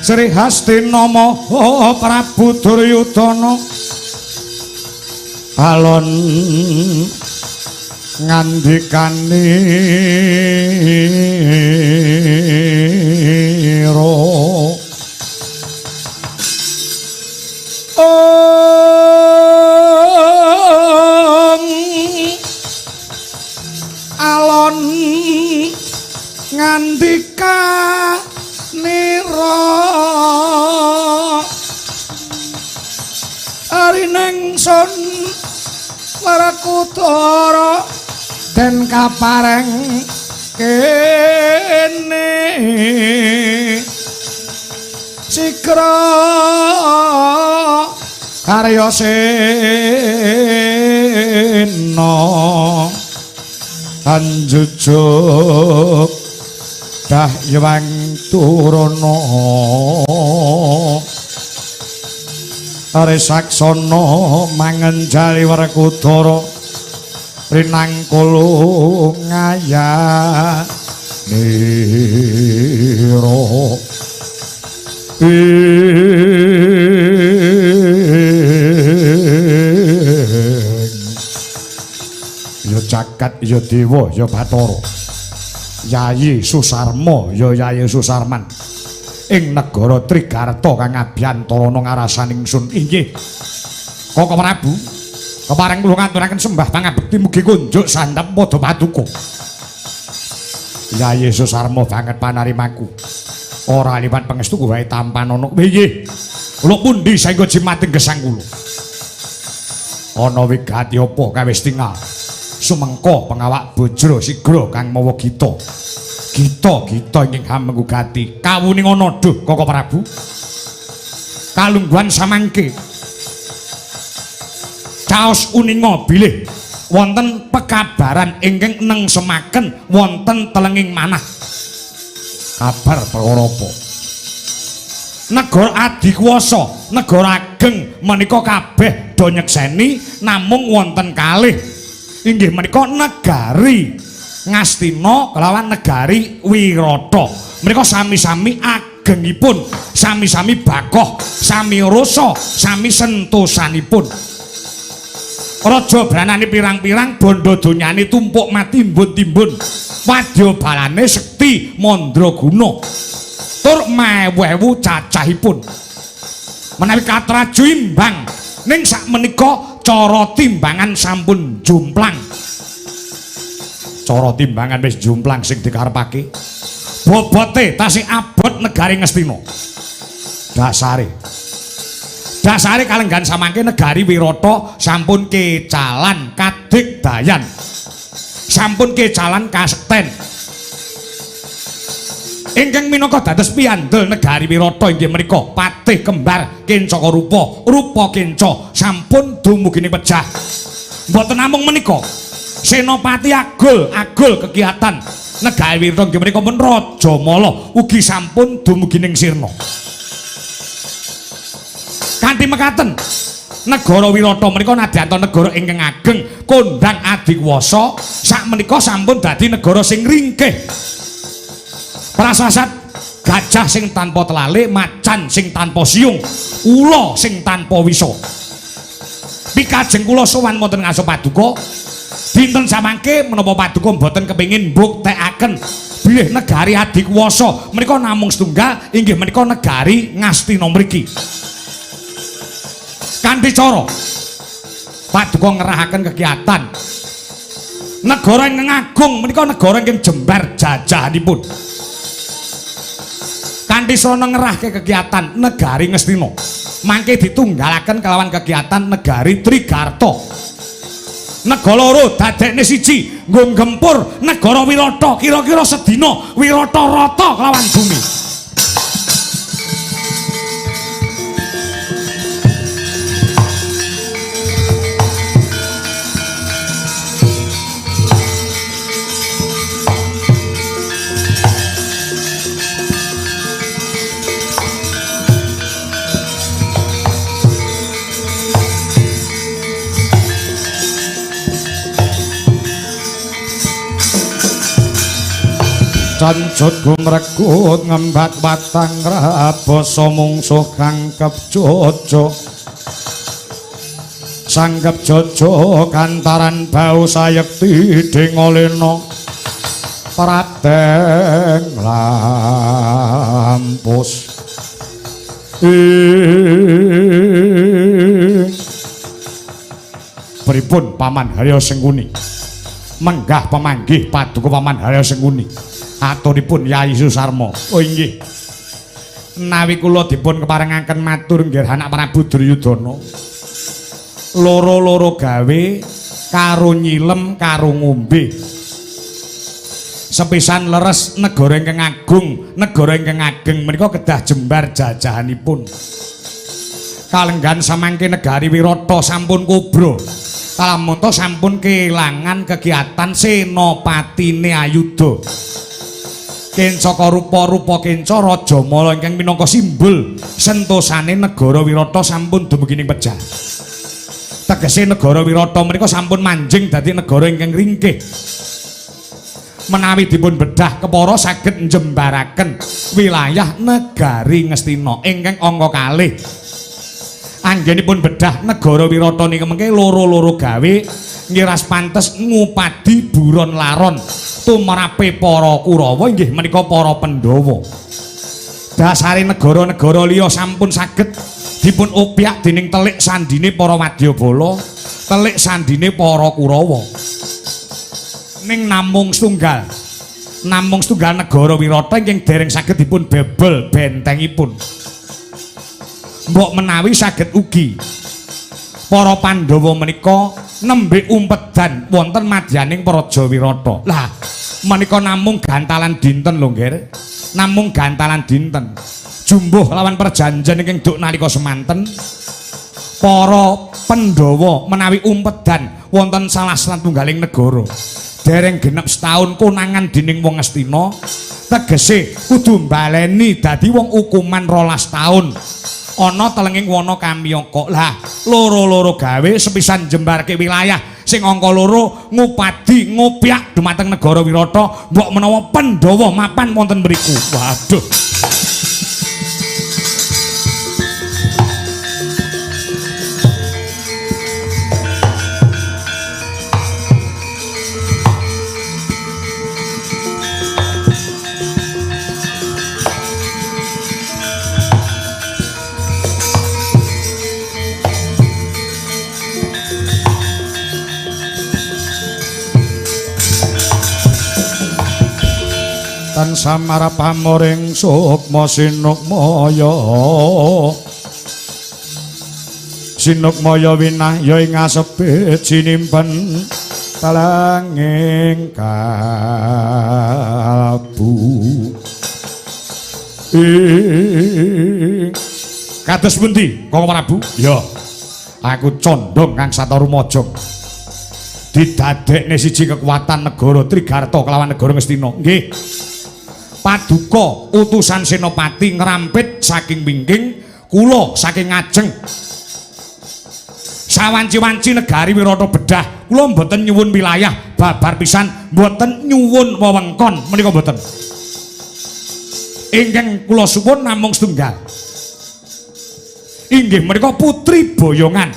Sri Hastinama Prabu Duryudana alon ngandikane alon ngandika nira arineng sun Werkudara den kapareng kene sikra karya sena anjujuk dahyang turana Are saksana mangenjali Werkudara rinangkul ngayanira ya jagat ya dewa ya Bathara Yayi Susarma ya Yayi Susarman ing negara Trigarta kang abyantarana ngarasaning sun inggih Koko Prabu kepareng kula ngaturaken sembah pangabekti mugi kunjuk sandhap padha paduka Yayi Susarma banget panarimaku ora liwat pangestu wae tampan ana nggih kula pundi saengga jimating gesang kula ana wigati apa kawis tinggal sumengko pengawak bojro sigra kang mawa gita gita ingkang hamengugati kawuning ana duh Koko Prabu kalungguhan samangke caos uninga bilih wonten pekabaran ingkang nengsemaken wonten telenging manah kabar perkara apa negara adikwasa negara ageng menika kabeh do nyekseni namung wonten kalih inggih menika negari Ngastina kelawan negari Wirata menika sami-sami agengipun sami-sami bakoh sami rasa sami sentosanipun raja branane pirang-pirang bondo donyane tumpuk mati timbun-timbun wadya balane sekti mandraguna tur mewewu cacahipun menawi katraju imbang ning sakmenika cara timbangan sampun jumplang cara timbangan wis jumplang sing dikarepake bobote tasih abot negari Ngastina dasare kalenggan samangke negari Wirata sampun kecalan kadigdayan sampun kecalan kasekten ingkang minangka dados piyandel negari Wirata inggih menika patih kembar Kencaka rupa Kenca sampun dumugine pejah mboten namung menika Senopati agul kegiatan negari Wirata inggih menika men Rajamala ugi sampun dumugining sirna kanthi mekaten negara Wirata menika nadyanto negara ingkang ageng kondhang adikwasa sakmenika sampun dadi negara sing ringkih prasasat gajah sing tanpa telale macan sing tanpa siung ula sing tanpa wisa pikajeng kula sowan wonten ngaso paduka dinten samangke menapa paduka mboten kepengin mbuktekaken bilih negari adikwasa menika namung setunggal inggih menika negari Ngastina mriki kanthi cara paduka ngerahaken kegiatan negara ingkang agung menika negara ingkang jembar jajahanipun kanthi srana ngerahke kegiatan negari Ngastina mangke ditunggalaken kelawan kegiatan negari Trigarta negara loro dadekne siji nggo gempur negara Wirata kira-kira sedina Wirata rata kelawan bumi Sanjut gumrekut ngembat watang rabasa mungsuh kangkep jojo sanggep jojo kantaran bau sayekti dingolena prateng lampus pripun Paman Harya Sengkuni menggah pamanggih paduka Paman Harya Sengkuni aturipun Yayi Susarma. Oh inggih. Menawi kula dipun keparengaken matur nggih anak Prabu Duryudana. Loro-loro gawe karo nyilem karo ngombe. Sepisan leres negara ingkang agung, negara ingkang ageng menika kedah jembar jajahanipun. Kalenggan samangke negari Wirata sampun kubro. Kalamunta sampun kelangan kegiatan senopatine Ayuda. Kencaka rupa-rupa kenca Raja Mala ingkang minangka simbol sentosane negara Wirata sampun dumugi ning pejah. Tegese negara Wirata menika sampun manjing dadi negara ingkang ringkih. Menawi dipun bedah kepara saged njembaraken wilayah negari Ngastina ingkang angka kalih. Anggenipun bedah negara Wirata nika mengke loro-loro gawe ngiras pantes ngupadi buron laron tumrape para Kurawa inggih menika para Pandhawa. Dasare negara-negara liya sampun saged dipun upyak dening telik sandine para Wadyabala, telik sandine para Kurawa. Ning namung setunggal negara Wirata ingkang dereng saged dipun bebel bentengipun. Mbok menawi saged ugi para Pandhawa menika nembe umpedan wonten madyaning Praja Wirata. Lah menika namung gantalan dinten lho nggih. Namung gantalan dinten. Jumbuh lawan perjanjian ingkang duk nalika semanten para Pandhawa menawi umpedan wonten salah satunggaling negara dereng genep setahun konangan dening wong Astina tegese kudu mbaleni dadi wong hukuman 12 taun ana telenging wana kamyaka. Lah loro-loro gawe sepisan jembarke wilayah sing angka loro ngupadi ngopyak dumateng negara Wirata mbok menawa Pandhawa mapan wonten mriku. Waduh. Tan samara pamoring sukma sinukmaya winah ya ing asepit sinimpen talanging kalbu kados pundi Kang Prabu? Ya aku condong Kang Satarumaja didadekne siji kekuatan negara Trigarta kelawan negara Ngastina. Nggih. Paduka utusan senopati ngrampit saking wingking kula saking ngajeng sawanci-wanci negari Wirata bedah kula mboten nyuwun wilayah babar pisan mboten nyuwun wewengkon menika mboten ingkang kula suwun namung setunggal inggih menika Putri Boyongan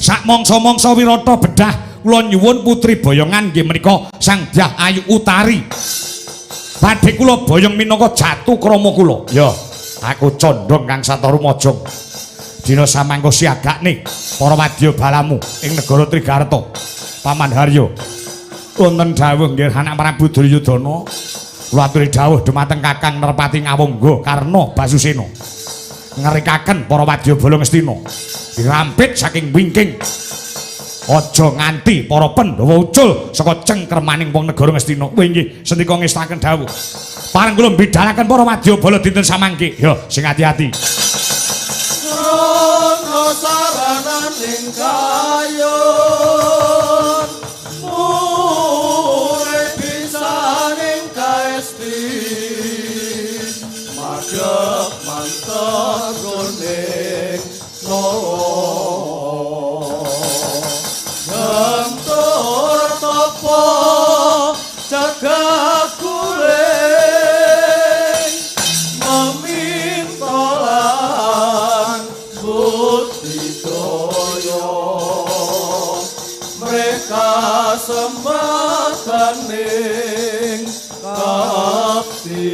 sak mangsa-mangsa Wirata bedah kula nyuwun Putri Boyongan nggih menika Sang Dyah Ayu Utari badhe kula boyong minangka jatuh krama kula. Ya, aku condong Kang Satarumaja. Dina samangka siagakne para wadyabalamu ing negara Trigarta. Paman Harya. Wonten dawuh nggih anak Prabu Duryudana. Kula aturi dawuh dumateng Kakang Nerpati Ngawangga Karna Basusena. Ngerikaken para wadyabala Ngastina. Dirampit saking wingking. Aja nganti para Pandhawa ucul saka cengkremaning wong negara Ngastina. Kowe nggih sendika ngestaken dawuh. Pareng kula mbidhalaken para wadyabala dinten samangke. Ya, sing ati-ati. Rono sarananing kayon urip pisaning kaesti madhep mantap goning Tur topo jagat rembaganing kapti.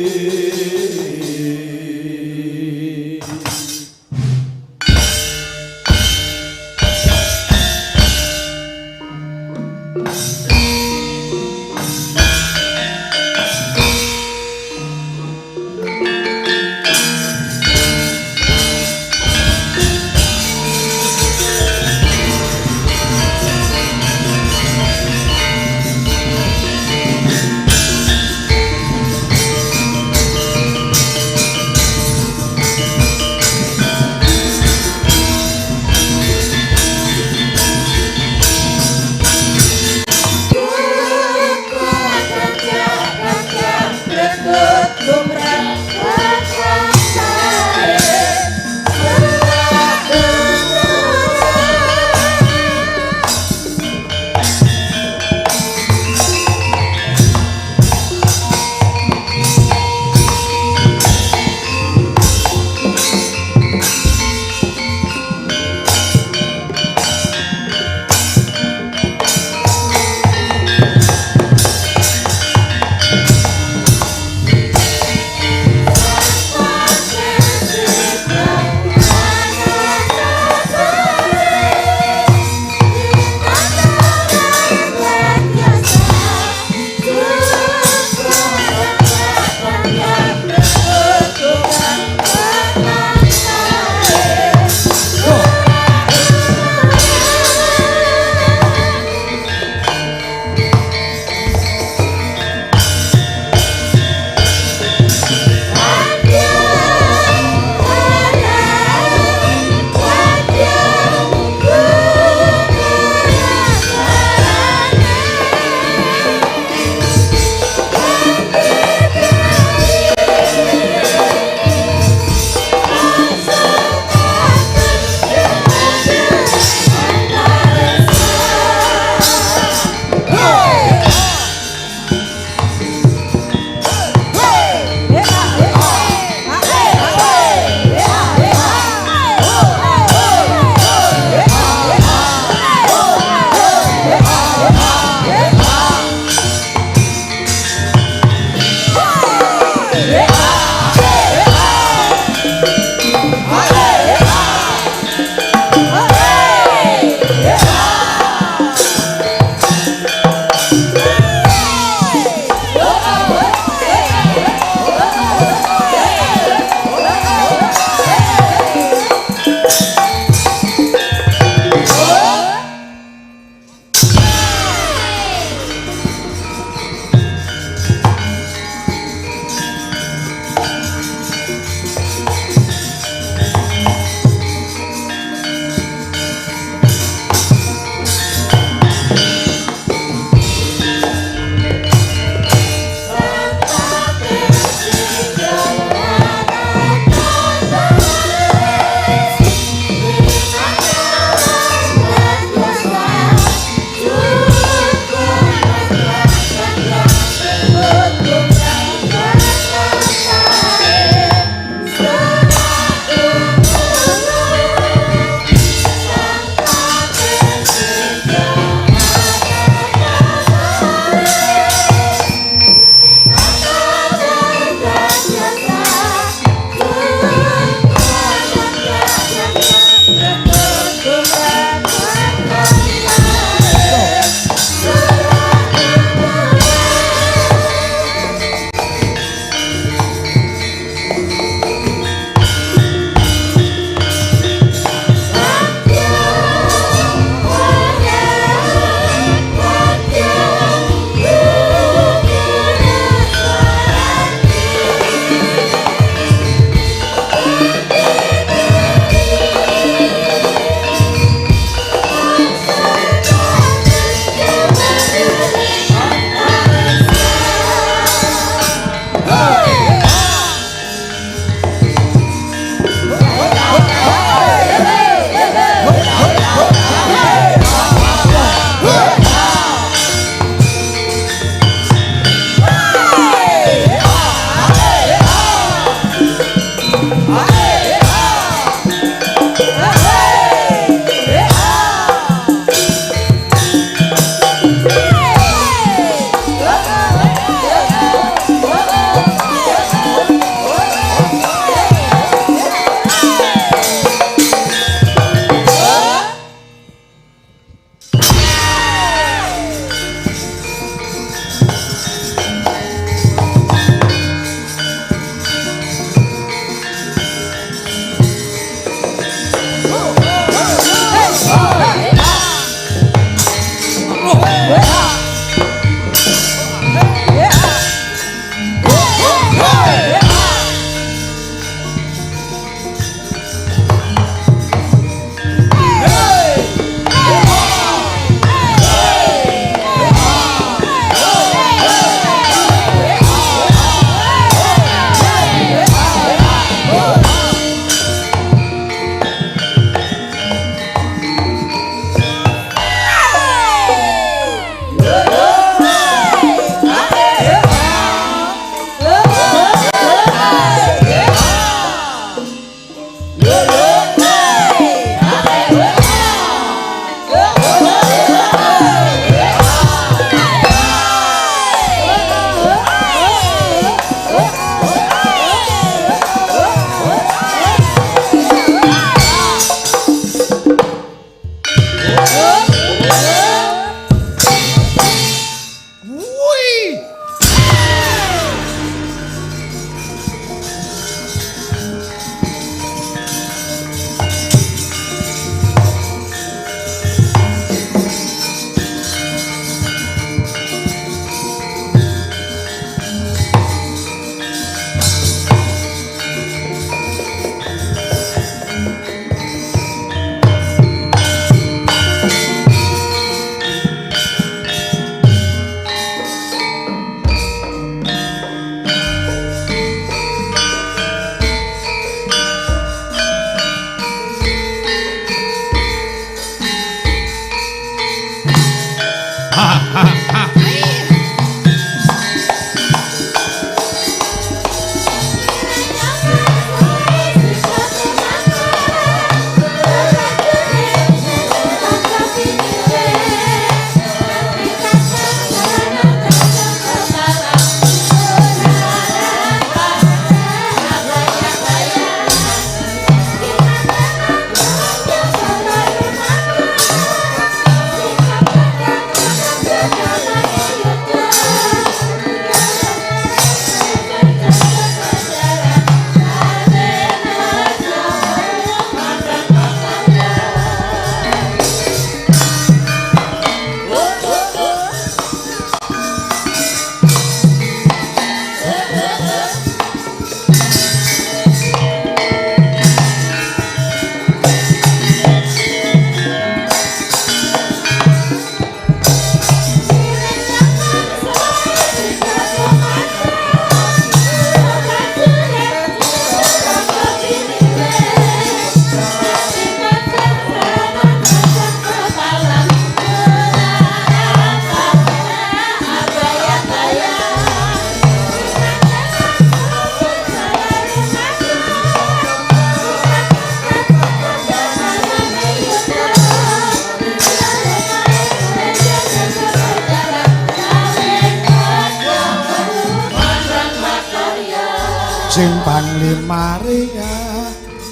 Simpang Lima Ria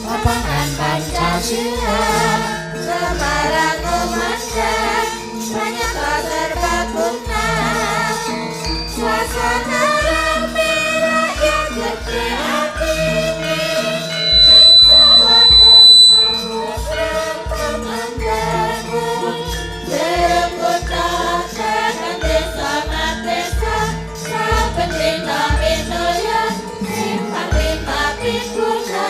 lapangan Pancasila Semarang Komandan banyak serbaguna suasana ramai rakyat gede hati Jawa Tengah musram pemandangan seremput tekan desa desa saben dina Indonesia simpang lima pingguna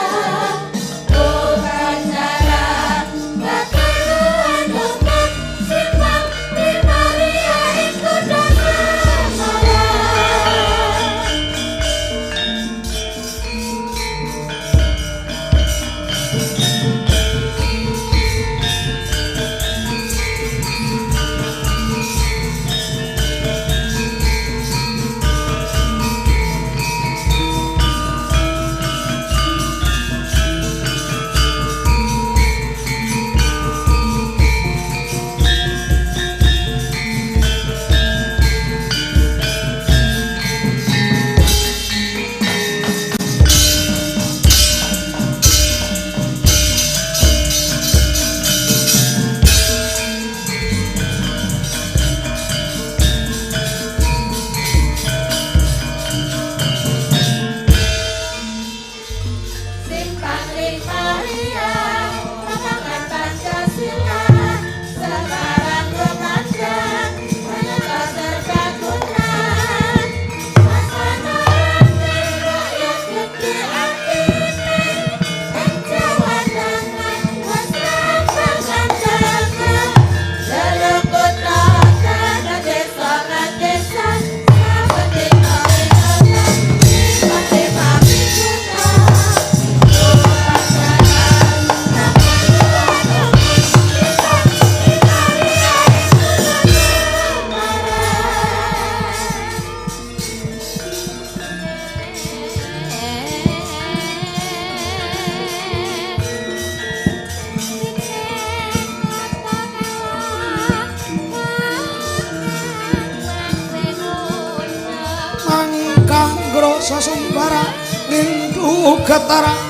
bukan jalan kekeluan dompet simpang lima ria ikut dalam malam. Simpang lima ria lapangan Pancasila Semarang Komandan banyak serbaguna suasana ramai rakyat gede hati Jawa Tengah musram pemandangan seremput tekan desa desa saben dina Indonesia simpang lima pingguna mangkang grosa sumbara lindu getara